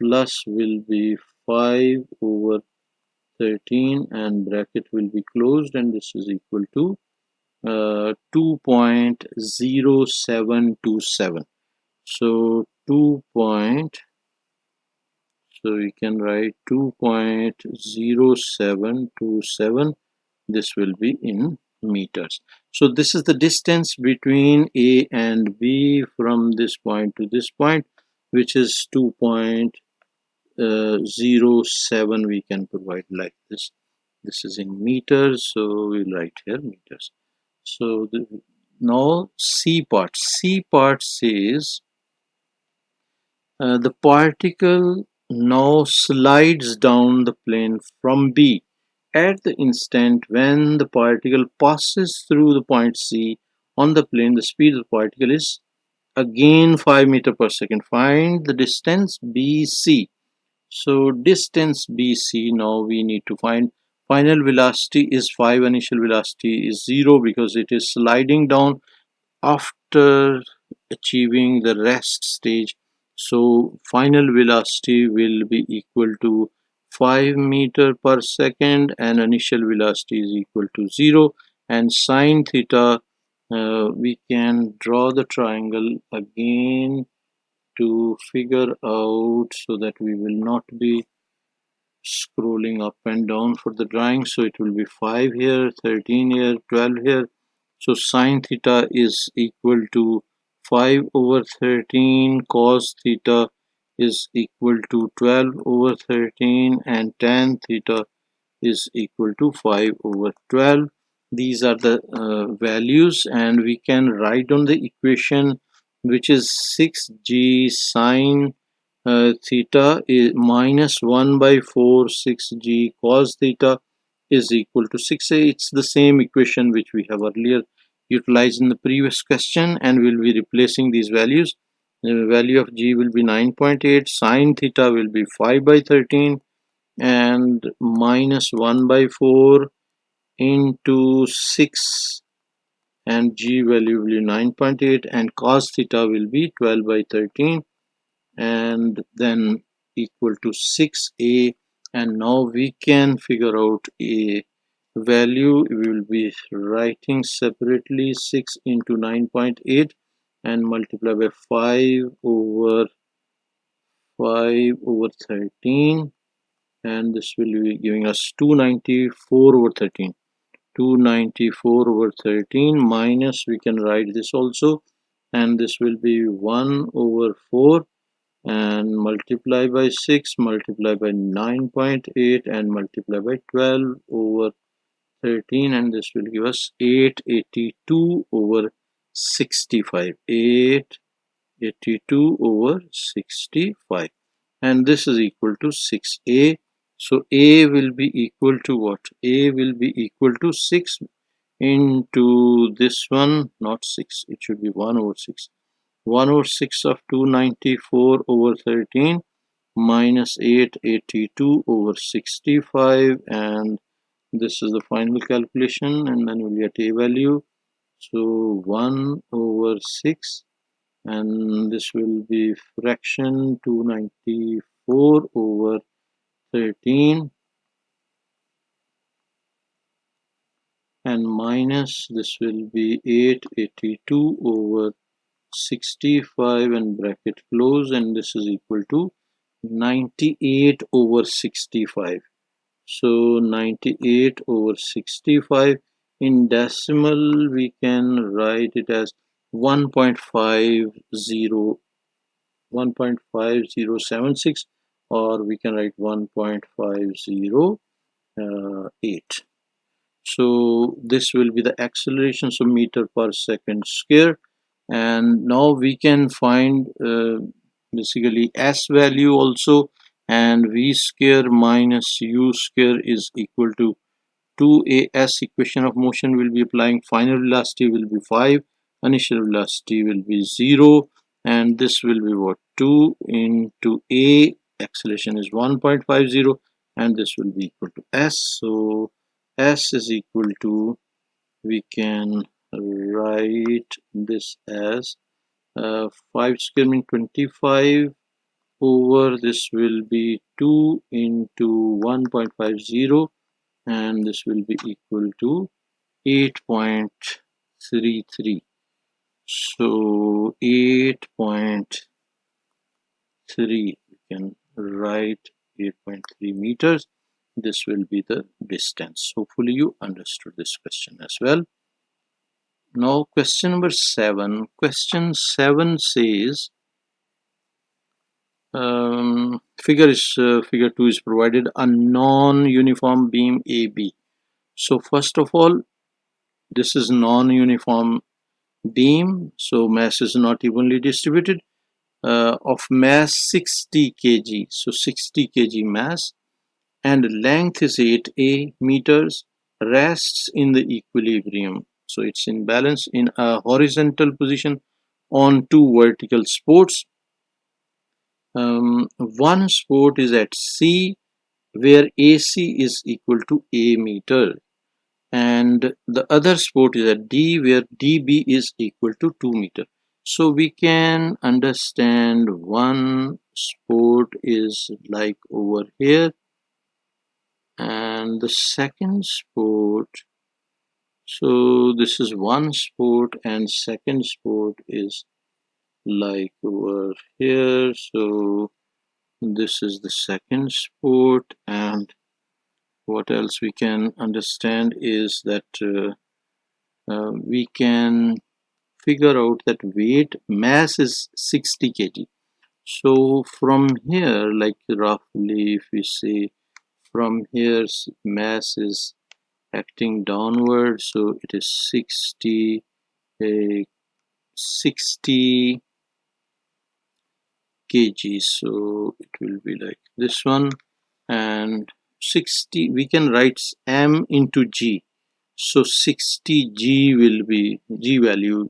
S1: plus will be 5 over 13 and bracket will be closed, and this is equal to 2.0727. So so we can write 2.0727. This will be in meters. So this is the distance between A and B from this point to this point, which is 2.07. We can provide like this. This is in meters, so we'll write here meters. So now C part. C part says the particle now slides down the plane from B. At the instant when the particle passes through the point C on the plane, the speed of the particle is again 5 meter per second. Find the distance BC. So distance BC, now we need to find. Final velocity is 5, initial velocity is 0 because it is sliding down after achieving the rest stage. So final velocity will be equal to 5 meter per second and initial velocity is equal to 0, and sine theta, we can draw the triangle again to figure out so that we will not be scrolling up and down for the drawing. So it will be 5 here, 13 here, 12 here. So sine theta is equal to 5 over 13, cos theta is equal to 12 over 13, and tan theta is equal to 5 over 12. These are the values, and we can write on the equation, which is 6g sine theta is minus 1 by 4 6g cos theta is equal to 6a. It's the same equation which we have earlier utilized in the previous question, and we'll be replacing these values. The value of g will be 9.8, sine theta will be 5 by 13, and minus 1 by 4 into 6, and g value will be 9.8, and cos theta will be 12 by 13, and then equal to 6a. And now we can figure out a value. We will be writing separately 6 into 9.8 and multiply by 5 over 13, and this will be giving us 294 over 13. 294 over 13 minus, we can write this also, and this will be 1 over 4 and multiply by 6, multiply by 9.8 and multiply by 12 over 13, and this will give us 882 over 65. 882 over 65, and this is equal to 6a. So a will be equal to what? A will be equal to 6 into this one, not 6, it should be 1 over 6. 1 over 6 of 294 over 13 minus 882 over 65, and this is the final calculation, and then we'll get a value. So 1 over 6, and this will be fraction 294 over 13, and minus this will be 882 over 65 and bracket close, and this is equal to 98 over 65. So 98 over 65, in decimal we can write it as 1.5076, or we can write 1.508. So this will be the acceleration, so meter per second square. And now we can find basically s value also, and v square minus u square is equal to 2as. Equation of motion will be applying. Final velocity will be 5, initial velocity will be 0, and this will be what, 2 into A, acceleration is 1.50, and this will be equal to S. So S is equal to, we can write this as 5 square means 25 over, this will be 2 into 1.50, and this will be equal to 8.33. So 8.3, we can write 8.3 meters. This will be the distance. Hopefully you understood this question as well. Now question number 7. Question 7 says, figure 2 is provided a non-uniform beam AB. So first of all, this is non-uniform beam, so mass is not evenly distributed, of mass 60 kg, so 60 kg mass, and length is 8 meters, rests in the equilibrium, so it's in balance in a horizontal position on 2 vertical supports. One support is at C, where AC is equal to A meter, and the other support is at D, where dB is equal to 2 meter. So we can understand one support is like over here, and the second support, so this is one support, and second support is like over here. So this is the second support, and what else we can understand is that we can figure out that weight, mass is 60 kg. So from here, like roughly if we say from here, mass is acting downward, so it is 60 kg, so it will be like this one, and 60, we can write m into g, so 60 g will be g value,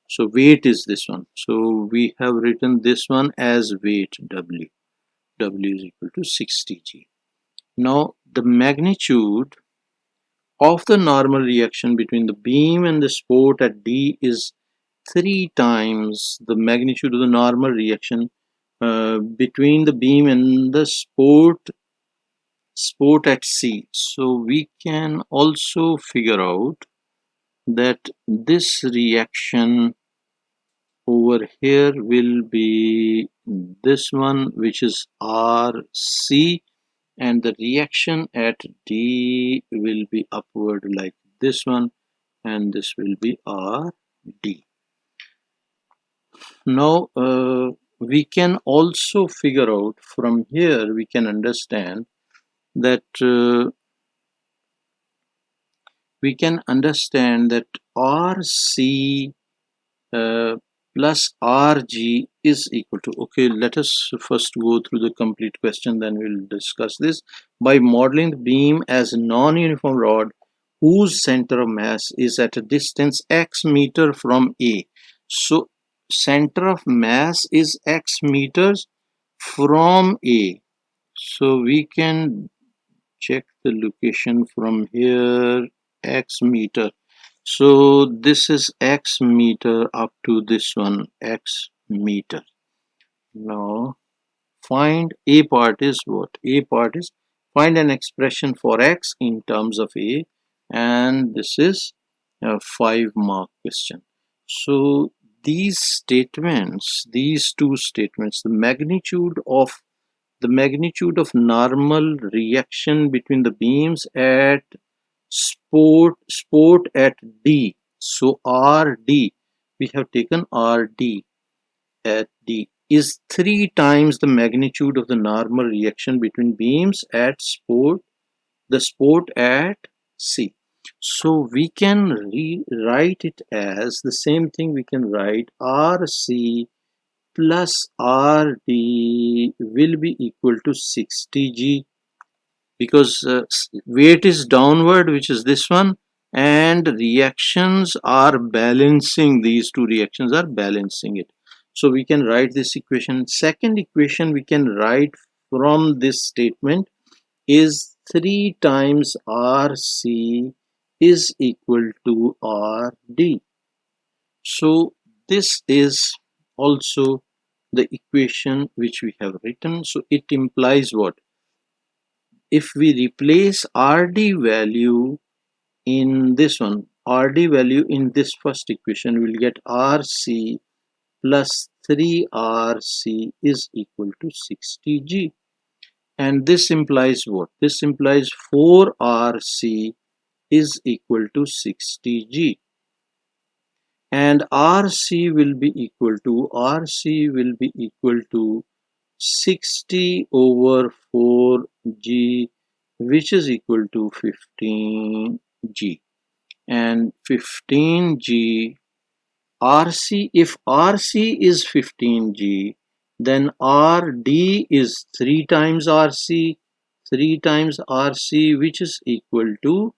S1: so weight is this one, so we have written this one as weight w is equal to 60 g. Now the magnitude of the normal reaction between the beam and the support at D is 3 times the magnitude of the normal reaction between the beam and the support at C. So we can also figure out that this reaction over here will be this one, which is RC, and the reaction at D will be upward like this one, and this will be RD. Now we can also figure out from here, we can understand that RC plus RG is equal to, okay, let us first go through the complete question, then we'll discuss this. By modeling the beam as a non-uniform rod whose center of mass is at a distance x meter from A. So center of mass is x meters from A. So we can check the location from here, x meter. So this is x meter up to this one, x meter. Now find A part is what? A part is find an expression for x in terms of A, and this is a 5-mark question. So these statements, these two statements, the magnitude of normal reaction between the beams at support at D, so RD, we have taken RD at D is 3 times the magnitude of the normal reaction between beams at support at C. So we can rewrite it as the same thing. We can write RC plus RD will be equal to 60G, because weight is downward, which is this one, and reactions are balancing, these two reactions are balancing it. So we can write this equation. Second equation we can write from this statement is 3 times RC is equal to RD. So this is also the equation which we have written. So it implies what? If we replace RD value in this one, RD value in this first equation, we'll get RC plus 3RC is equal to 60G. And this implies what? This implies 4RC is equal to 60G. And RC will be equal to 60 over 4G, which is equal to 15G. And 15G RC, if RC is 15G, then RD is 3 times RC, which is equal to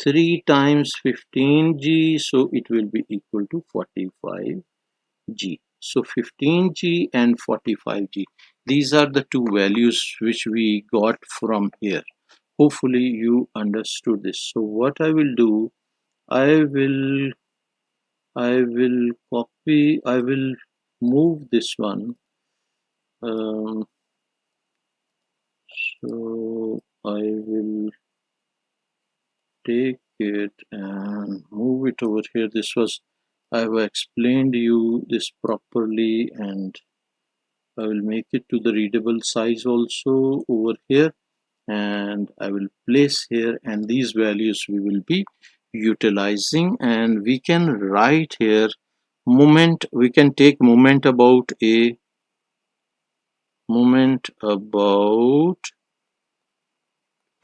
S1: 3 times 15G, so it will be equal to 45G. So 15G and 45G, these are the two values which we got from here. Hopefully you understood this. So what I will do, I will move this one. So I will take it and move it over here. This was, I have explained you this properly, and I will make it to the readable size also over here, and I will place here, and these values we will be utilizing. And we can write here moment, we can take moment about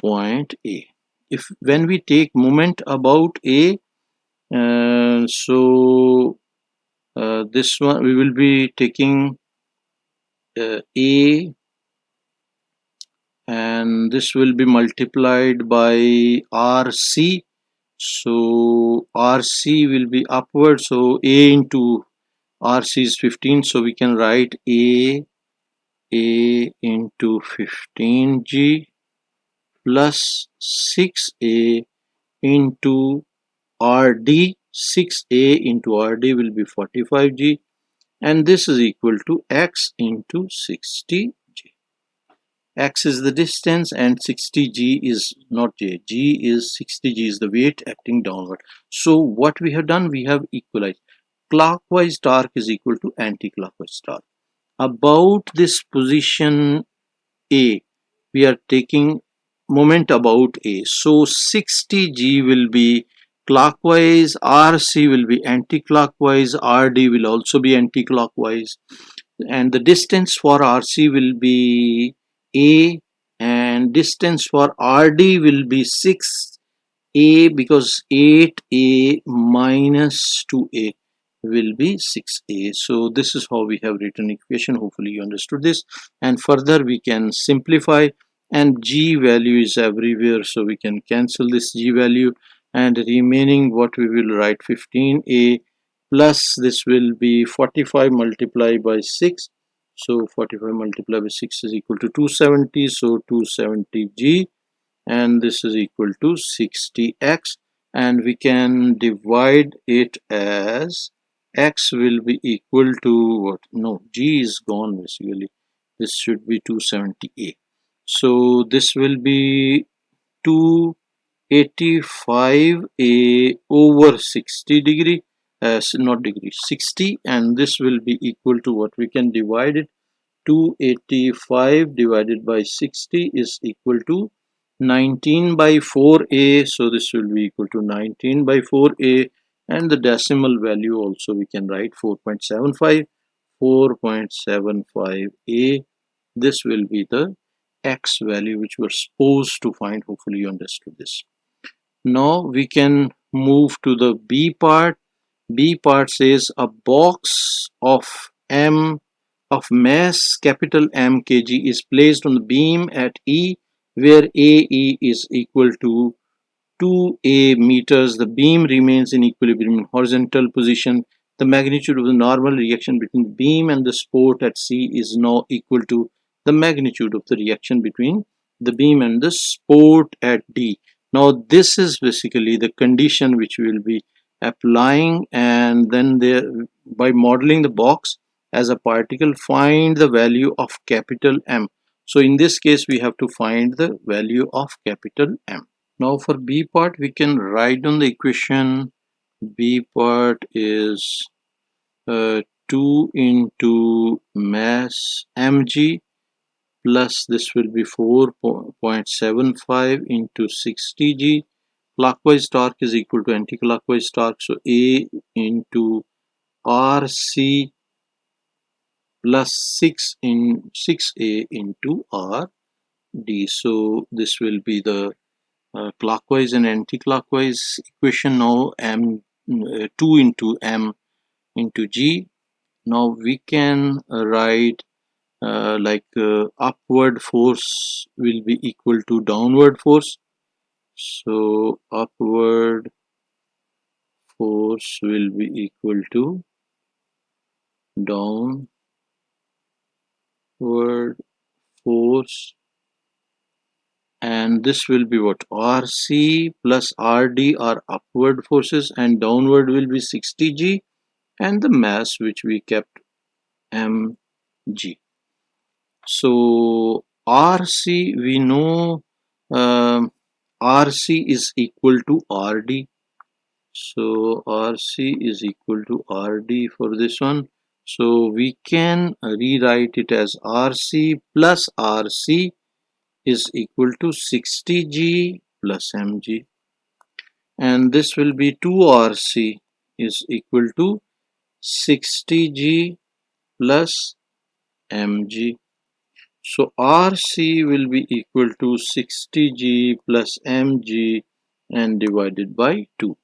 S1: point A. If when we take moment about A, this one we will be taking A, and this will be multiplied by RC. So RC will be upward, so A into RC is 15, so we can write A into 15G plus 6A into RD. 6A into RD will be 45G, and this is equal to X into 60G. X is the distance and 60G is not J. G is 60G is the weight acting downward. So what we have done, we have equalized. Clockwise torque is equal to anti-clockwise torque. About this position A, we are taking moment about A. So 60G will be clockwise, RC will be anti-clockwise, RD will also be anti-clockwise, and the distance for RC will be A, and distance for RD will be 6A, because 8A minus 2A will be 6A. So this is how we have written equation. Hopefully you understood this, and further we can simplify, and G value is everywhere, so we can cancel this G value, and remaining what we will write 15A plus this will be 45 multiplied by 6. So 45 multiplied by 6 is equal to 270, so 270G, and this is equal to 60X, and we can divide it as X will be equal to what? No, G is gone basically. This should be 270A. So this will be 285A over 60 degree, not degree, 60, and this will be equal to what? We can divide it. 285 divided by 60 is equal to 19 by 4A, so this will be equal to 19 by 4A, and the decimal value also we can write 4.75A. This will be the X value which we're supposed to find. Hopefully you understood this. Now we can move to the B part. B part says a box of mass capital M kg is placed on the beam at E, where AE is equal to 2A meters. The beam remains in equilibrium in horizontal position. the magnitude of the normal reaction between the beam and the spot at C is now equal to the magnitude of the reaction between the beam and the spot at D. Now this is basically the condition which we will be applying, and then there, by modeling the box as a particle, find the value of capital M. So in this case we have to find the value of capital M. Now for B part, we can write down the equation. B part is 2 into mass mg plus this will be 4.75 into 60g. Clockwise torque is equal to anti-clockwise torque, so A into RC plus 6A into RD. So this will be the clockwise and anti-clockwise equation. Now 2 into M into G. Now we can write upward force will be equal to downward force. So upward force will be equal to downward force, and this will be what? RC plus RD are upward forces, and downward will be 60G, and the mass which we kept mg. So RC, we know RC is equal to RD. So RC is equal to RD for this one. So we can rewrite it as RC plus RC is equal to 60G plus mg, and this will be 2RC is equal to 60G plus mg. So RC will be equal to 60G plus mg and divided by 2.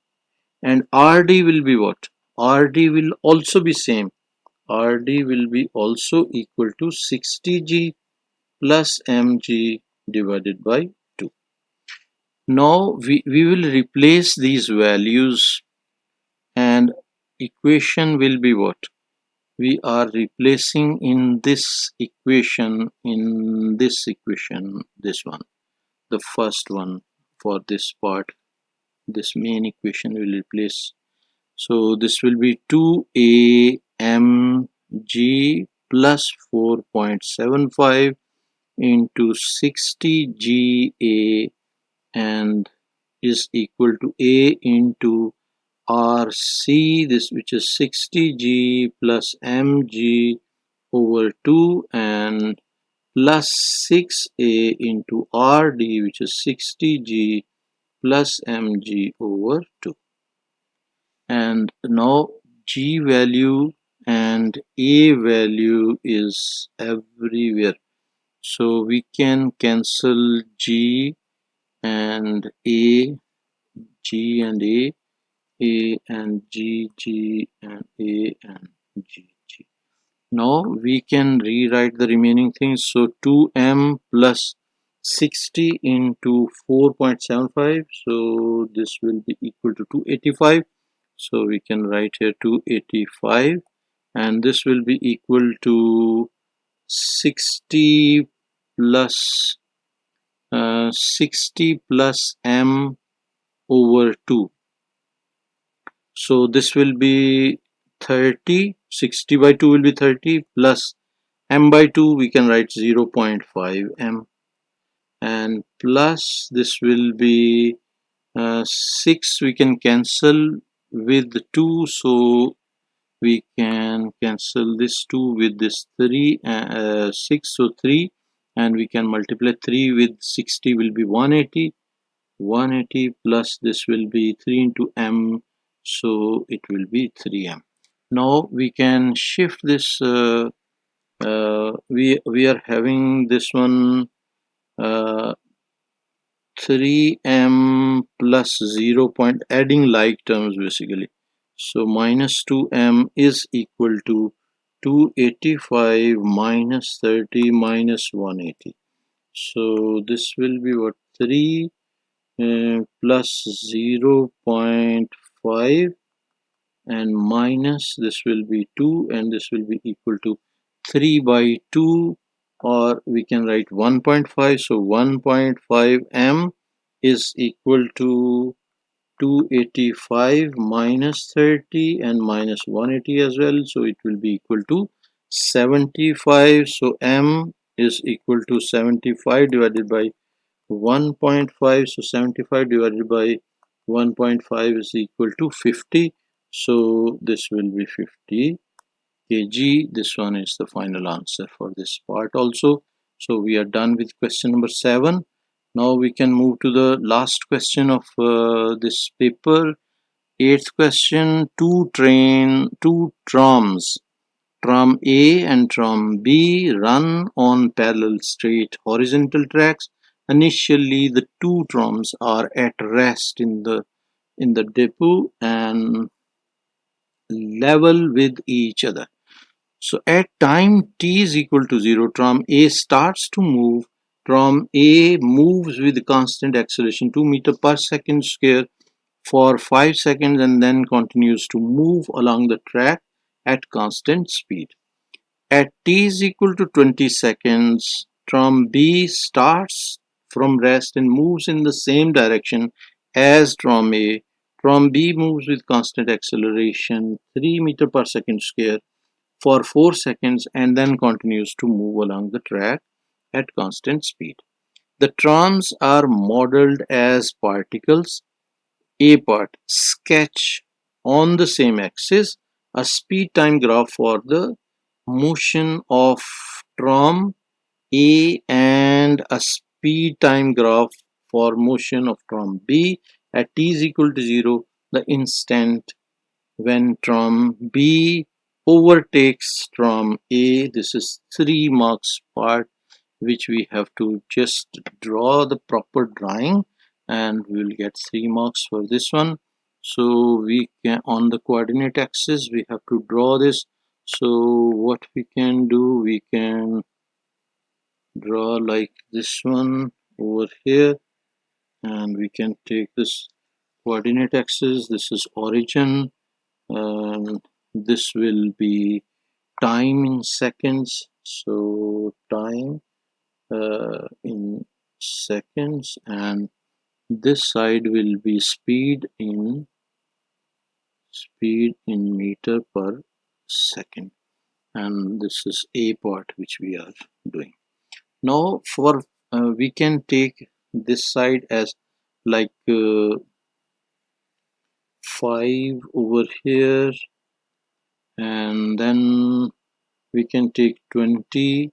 S1: And RD will be what? RD will also be same. RD will be also equal to 60G plus mg divided by 2. Now we will replace these values, and equation will be what? We are replacing in this equation, this one, the first one for this part, this main equation will replace. So this will be 2amg plus 4.75 into 60ga and is equal to a into RC, this which is 60G plus mg over 2, and plus 6A into RD, which is 60G plus mg over 2. And now G value and A value is everywhere, so we can cancel G and A, G and A and G, G and A and G, G. Now we can rewrite the remaining things. So 2m plus 60 into 4.75. So this will be equal to 285. So we can write here 285, and this will be equal to 60 plus 60 plus m over 2. So this will be 30, 60 by 2 will be 30 plus m by 2 we can write 0.5 m, and plus this will be 6 we can cancel with 2, so we can cancel this 2 with this 3, 6, so 3, and we can multiply 3 with 60 will be 180 plus this will be 3 into m, so it will be 3m. Now we can shift this, we are having this one 3m plus 0 point, adding like terms basically. So minus 2m is equal to 285 minus 30 minus 180. So this will be what? 3 plus 0.5 and minus this will be 2 and this will be equal to 3 by 2, or we can write 1.5. So 1.5 m is equal to 285 minus 30 and minus 180 as well, so it will be equal to 75. So m is equal to 75 divided by 1.5. So 75 divided by 1.5 is equal to 50. So this will be 50 kg. This one is the final answer for this part also. So we are done with question number 7. Now we can move to the last question of this paper. Eighth question. Two trams, tram A and tram B, run on parallel straight horizontal tracks. Initially, the two trams are at rest in the depot and level with each other. So at time t is equal to 0, tram A starts to move. Tram A moves with constant acceleration 2 meters per second square for 5 seconds and then continues to move along the track at constant speed. At t is equal to 20 seconds, tram B starts from rest and moves in the same direction as tram A. Tram B moves with constant acceleration 3 meters per second square for 4 seconds and then continues to move along the track at constant speed. The trams are modeled as particles. A part, sketch on the same axis a speed time graph for the motion of tram A and a speed time graph for motion of tram B at t is equal to 0, the instant when tram B overtakes tram A. This is 3 marks part which we have to just draw the proper drawing and we will get 3 marks for this one. So we can, on the coordinate axis, we have to draw this. So what we can do, we can draw like this one over here, and we can take this coordinate axis. This is origin, and this will be time in seconds. So time in seconds, and this side will be speed in meter per second, and this is a part which we are doing now. For we can take this side as like 5 over here, and then we can take 20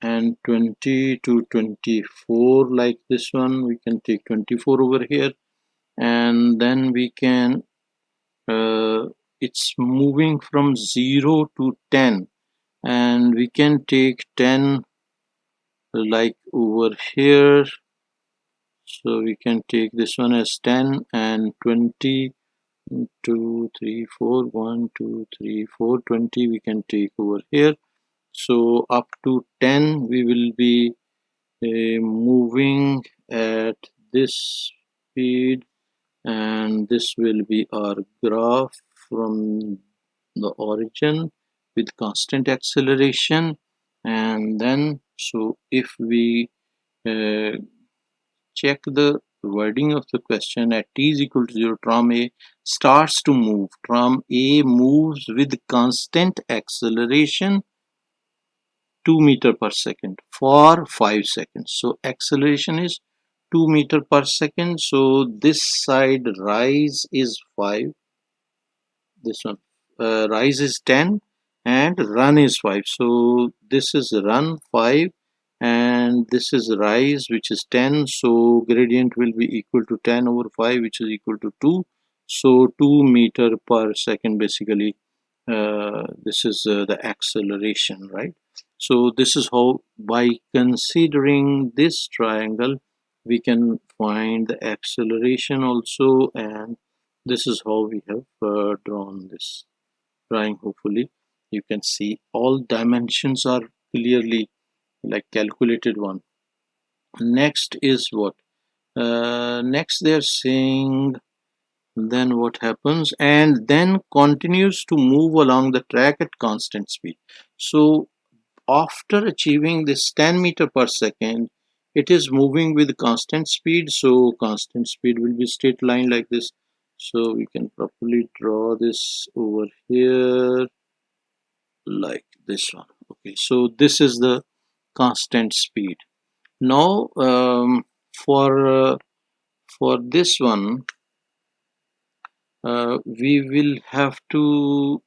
S1: and 20 to 24 like this one. We can take 24 over here, and then we can it's moving from 0 to 10, and we can take 10 like over here. So we can take this one as 10 and 20, 2 3 4 1 2 3 4 20 we can take over here. So up to 10 we will be moving at this speed, and this will be our graph from the origin with constant acceleration. And then so if we uh, check the wording of the question, at t is equal to 0, tram A starts to move. Tram A moves with constant acceleration 2 meter per second for 5 seconds. So acceleration is 2 meter per second. So this side rise is 5, this one rise is 10 and run is 5. So this is run 5 and this is rise which is 10. So gradient will be equal to 10 over 5 which is equal to 2. So 2 meter per second basically. This is the acceleration, right? So this is how, by considering this triangle, we can find the acceleration also, and this is how we have drawn this drawing. Hopefully you can see all dimensions are clearly like calculated one. Next is what? Next they are saying Then what happens? And then continues to move along the track at constant speed. So after achieving this 10 meter per second, it is moving with constant speed. So constant speed will be straight line like this. So we can properly draw this over here like this one. Okay, so this is the constant speed. Now for this one, we will have to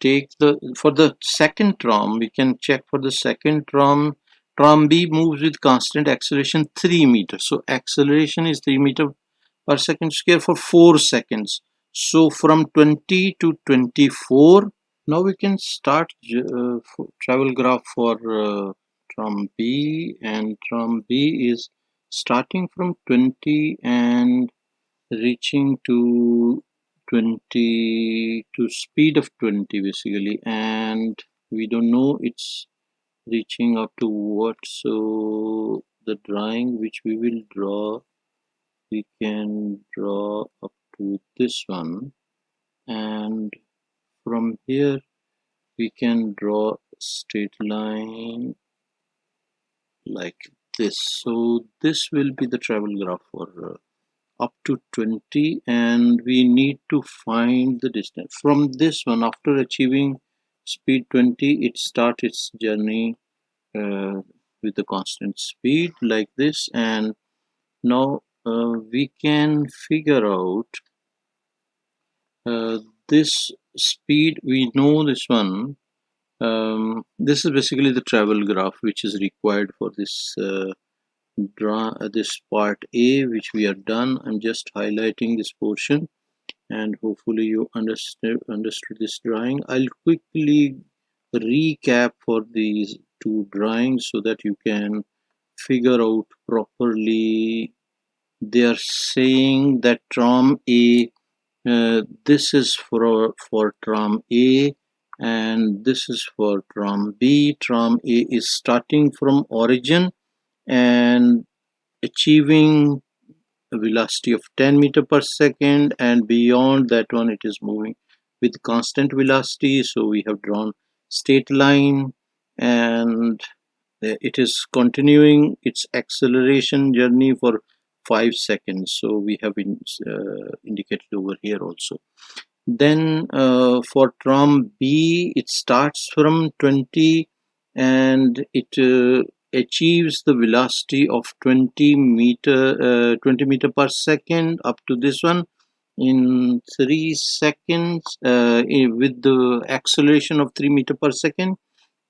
S1: take the for the second trom. We can check for the second trom. Trom B moves with constant acceleration 3 meters. So acceleration is 3 meter per second square for 4 seconds. So from 20 to 24. Now we can start travel graph for trom B, and trom B is starting from 20 and reaching to 20 to speed of 20 basically, and we don't know it's reaching up to what. So the drawing which we will draw, we can draw up to this one, and from here we can draw a straight line like this. So this will be the travel graph for up to 20, and we need to find the distance from this one. After achieving speed 20, it starts its journey with the constant speed like this. And now we can figure out this speed. We know this one. This is basically the travel graph which is required for this this part A, which we have done. I'm just highlighting this portion, and hopefully you understood this drawing. I'll quickly recap for these two drawings so that you can figure out properly. They are saying that trom A, this is for trom A, and this is for trom B. Trom A is starting from origin and achieving a velocity of 10 meter per second, and beyond that one it is moving with constant velocity. So we have drawn straight line, and it is continuing its acceleration journey for 5 seconds. So we have indicated over here also. Then for trom B, it starts from 20 and it achieves the velocity of 20 meter per second up to this one in 3 seconds with the acceleration of 3 meter per second,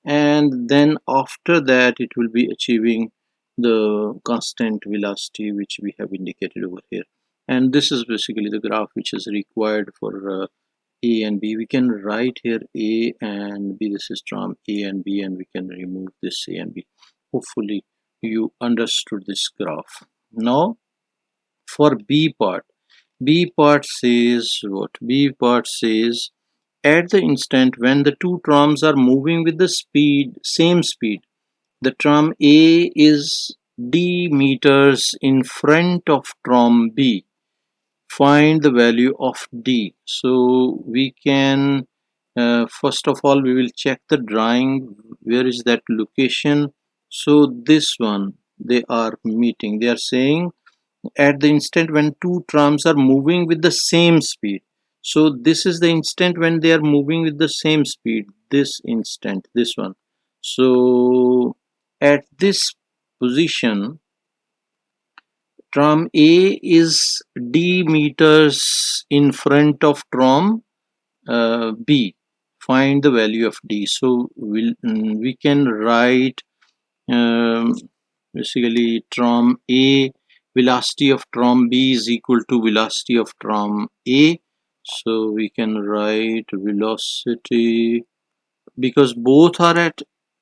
S1: and then after that it will be achieving the constant velocity which we have indicated over here. And this is basically the graph which is required for A and B. We can write here A and B. This is trom A and B, and we can remove this A and B. Hopefully you understood this graph. Now for B part says what? B part says at the instant when the two troms are moving with the same speed, the trom A is d meters in front of trom B. Find the value of d. So we can first of all we will check the drawing. Where is that location? So this one, they are meeting. They are saying at the instant when two trams are moving with the same speed. So this is the instant when they are moving with the same speed, this instant, this one. So at this position, tram A is d meters in front of tram B. Find the value of d. So we can write um, basically tram A, velocity of tram B is equal to velocity of tram A. So we can write velocity, because both are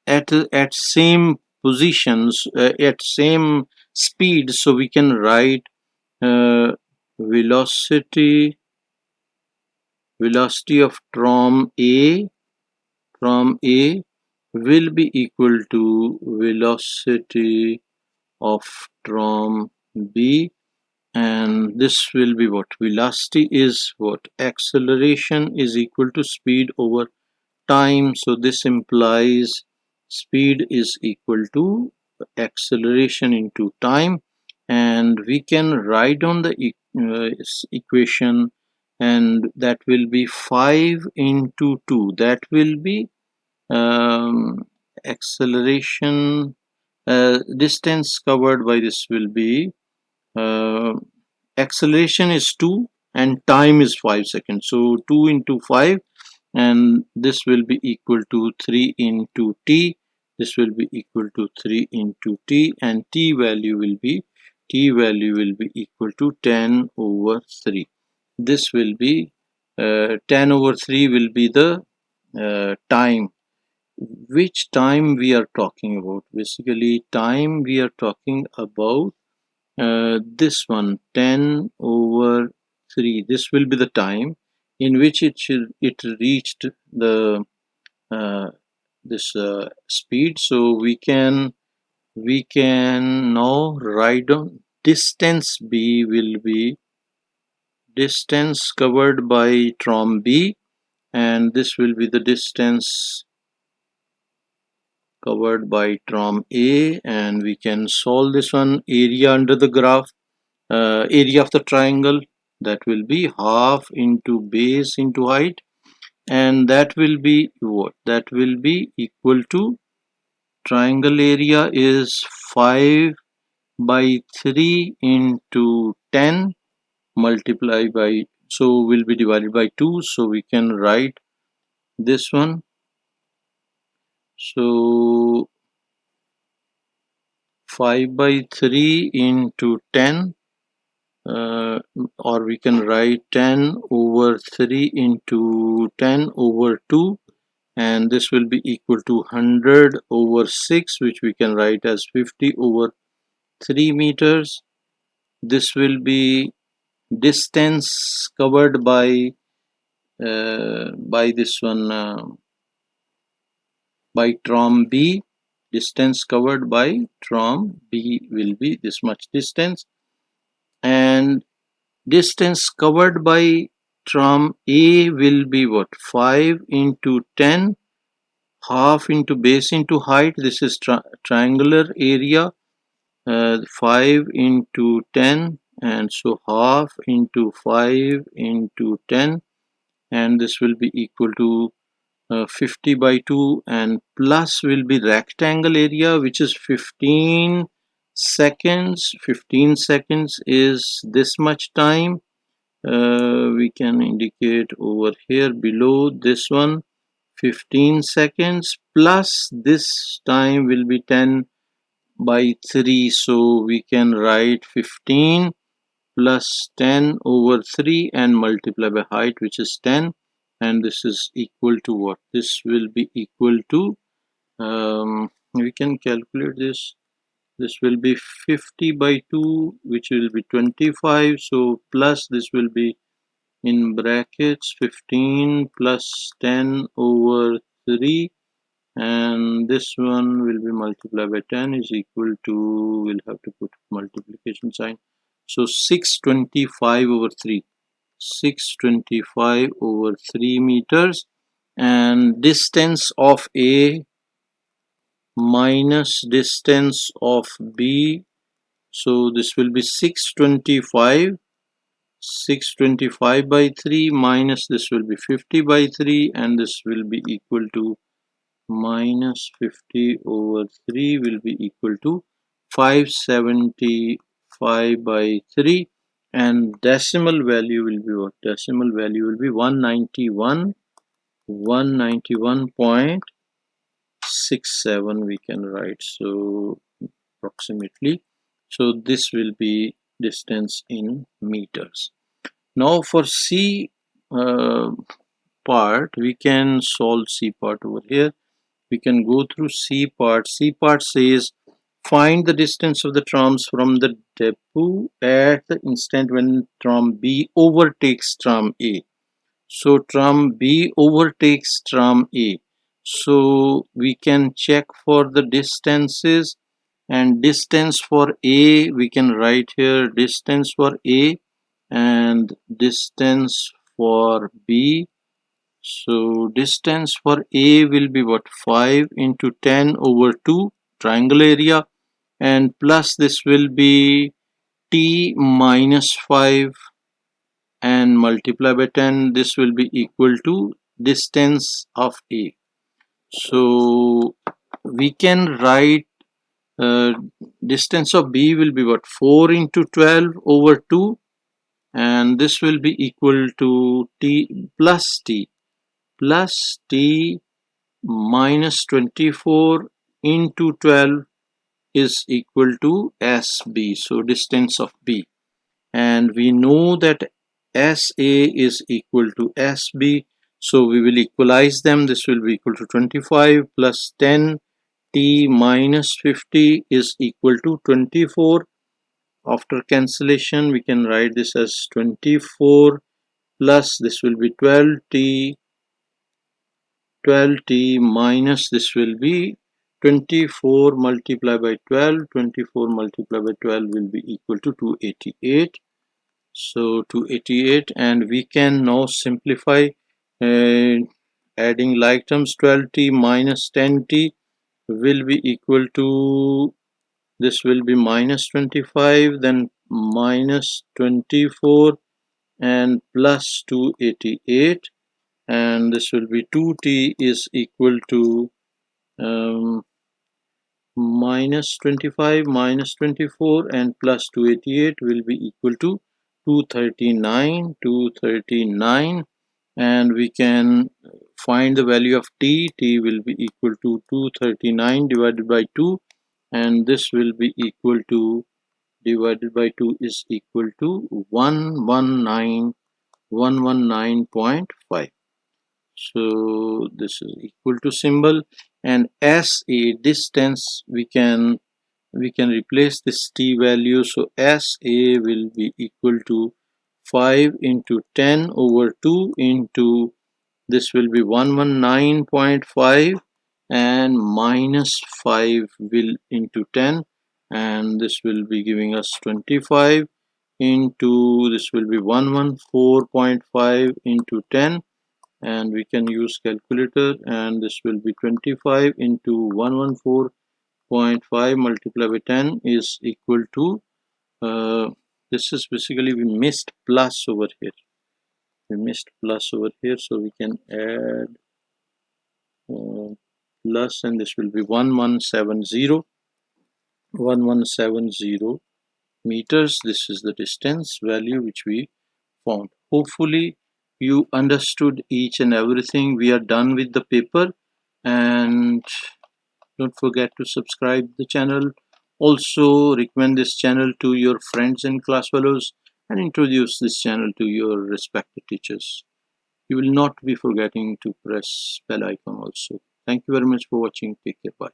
S1: at same positions, at same speed. So we can write uh, velocity of tram A will be equal to velocity of tram B, and this will be what? Velocity is what? Acceleration is equal to speed over time. So this implies speed is equal to acceleration into time, and we can write down the equation, and that will be 5 into 2. That will be acceleration, distance covered by this will be uh, acceleration is 2 and time is 5 seconds. So 2 into 5, and this will be equal to 3 into t. This will be equal to 3 into t, and t value will be equal to 10 over 3. This will be 10 over 3 will be the time. Which time we are talking about? Basically, time we are talking about this one, 10 over 3. This will be the time in which it reached the this speed. So we can now write down distance b will be distance covered by trom b, and this will be the distance covered by trom a, and we can solve this one. Area under the graph, area of the triangle, that will be half into base into height, and that will be what? That will be equal to, triangle area is 5 by 3 into 10 multiplied by, so will be divided by 2, so we can write this one. So 5 by 3 into 10, or we can write 10 over 3 into 10 over 2, and this will be equal to 100 over 6, which we can write as 50 over 3 meters. This will be distance covered by this one, by trom B. Distance covered by trom B will be this much distance, and distance covered by trom A will be what? 5 into 10, half into base into height. This is triangular area, 5 into 10, and so half into 5 into 10, and this will be equal to 50 by 2, and plus will be rectangle area, which is 15 seconds. 15 seconds is this much time. We can indicate over here below this one, 15 seconds, plus this time will be 10 by 3, so we can write 15 plus 10 over 3 and multiply by height, which is 10, and this is equal to what? This will be equal to, we can calculate this. This will be 50 by 2, which will be 25, so plus this will be in brackets 15 plus 10 over 3, and this one will be multiplied by 10 is equal to, we'll have to put multiplication sign, so 625 over 3, 625 over 3 meters, and distance of A minus distance of B, so this will be 625 by 3 minus this will be 50 by 3, and this will be equal to minus 50 over 3 will be equal to 575 by 3, and decimal value will be what? Decimal value will be 191.67 we can write, so approximately. So this will be distance in meters. Now for C part, we can solve C part over here. We can go through C part. C part says find the distance of the trams from the depot at the instant when tram B overtakes tram A. So tram B overtakes tram A. So we can check for the distances. and distance for A we can write here distance for A and distance for B. So distance for A will be what, 5 into 10 over 2 triangle area, and plus this will be T minus 5 and multiply by 10. This will be equal to distance of A. So we can write uh, distance of B will be what, 4 into 12 over 2, and this will be equal to T plus T minus 24 into 12 is equal to SB, so distance of B. And we know that SA is equal to SB, so we will equalize them. This will be equal to 25 plus 10 T minus 50 is equal to 24. After cancellation we can write this as 24 plus this will be 12t minus this will be 24 multiplied by 12. 24 multiplied by 12 will be equal to 288. So 288, and we can now simplify uh, adding like terms. 12t minus 10t will be equal to, this will be minus 25, then minus 24 and plus 288, and this will be 2t is equal to um, minus 25 minus 24 and plus 288 will be equal to 239, and we can find the value of t. T will be equal to 239 divided by 2, and this will be equal to, divided by 2 is equal to 119.5. So this is equal to symbol, and as a distance we can replace this t value. So SA will be equal to 5 into 10 over 2 into, this will be 119.5 and minus 5 will into 10, and this will be giving us 25 into, this will be 114.5 into 10, and we can use calculator, and this will be 25 into 114.5 multiplied by 10 is equal to this is basically, we missed plus over here, so we can add plus, and this will be 1170 meters. This is the distance value which we found. Hopefully you understood each and everything. We are done with the paper, and don't forget to subscribe the channel. Also recommend this channel to your friends and class fellows, and introduce this channel to your respected teachers. You will not be forgetting to press bell icon also. Thank you very much for watching. Take care. Bye.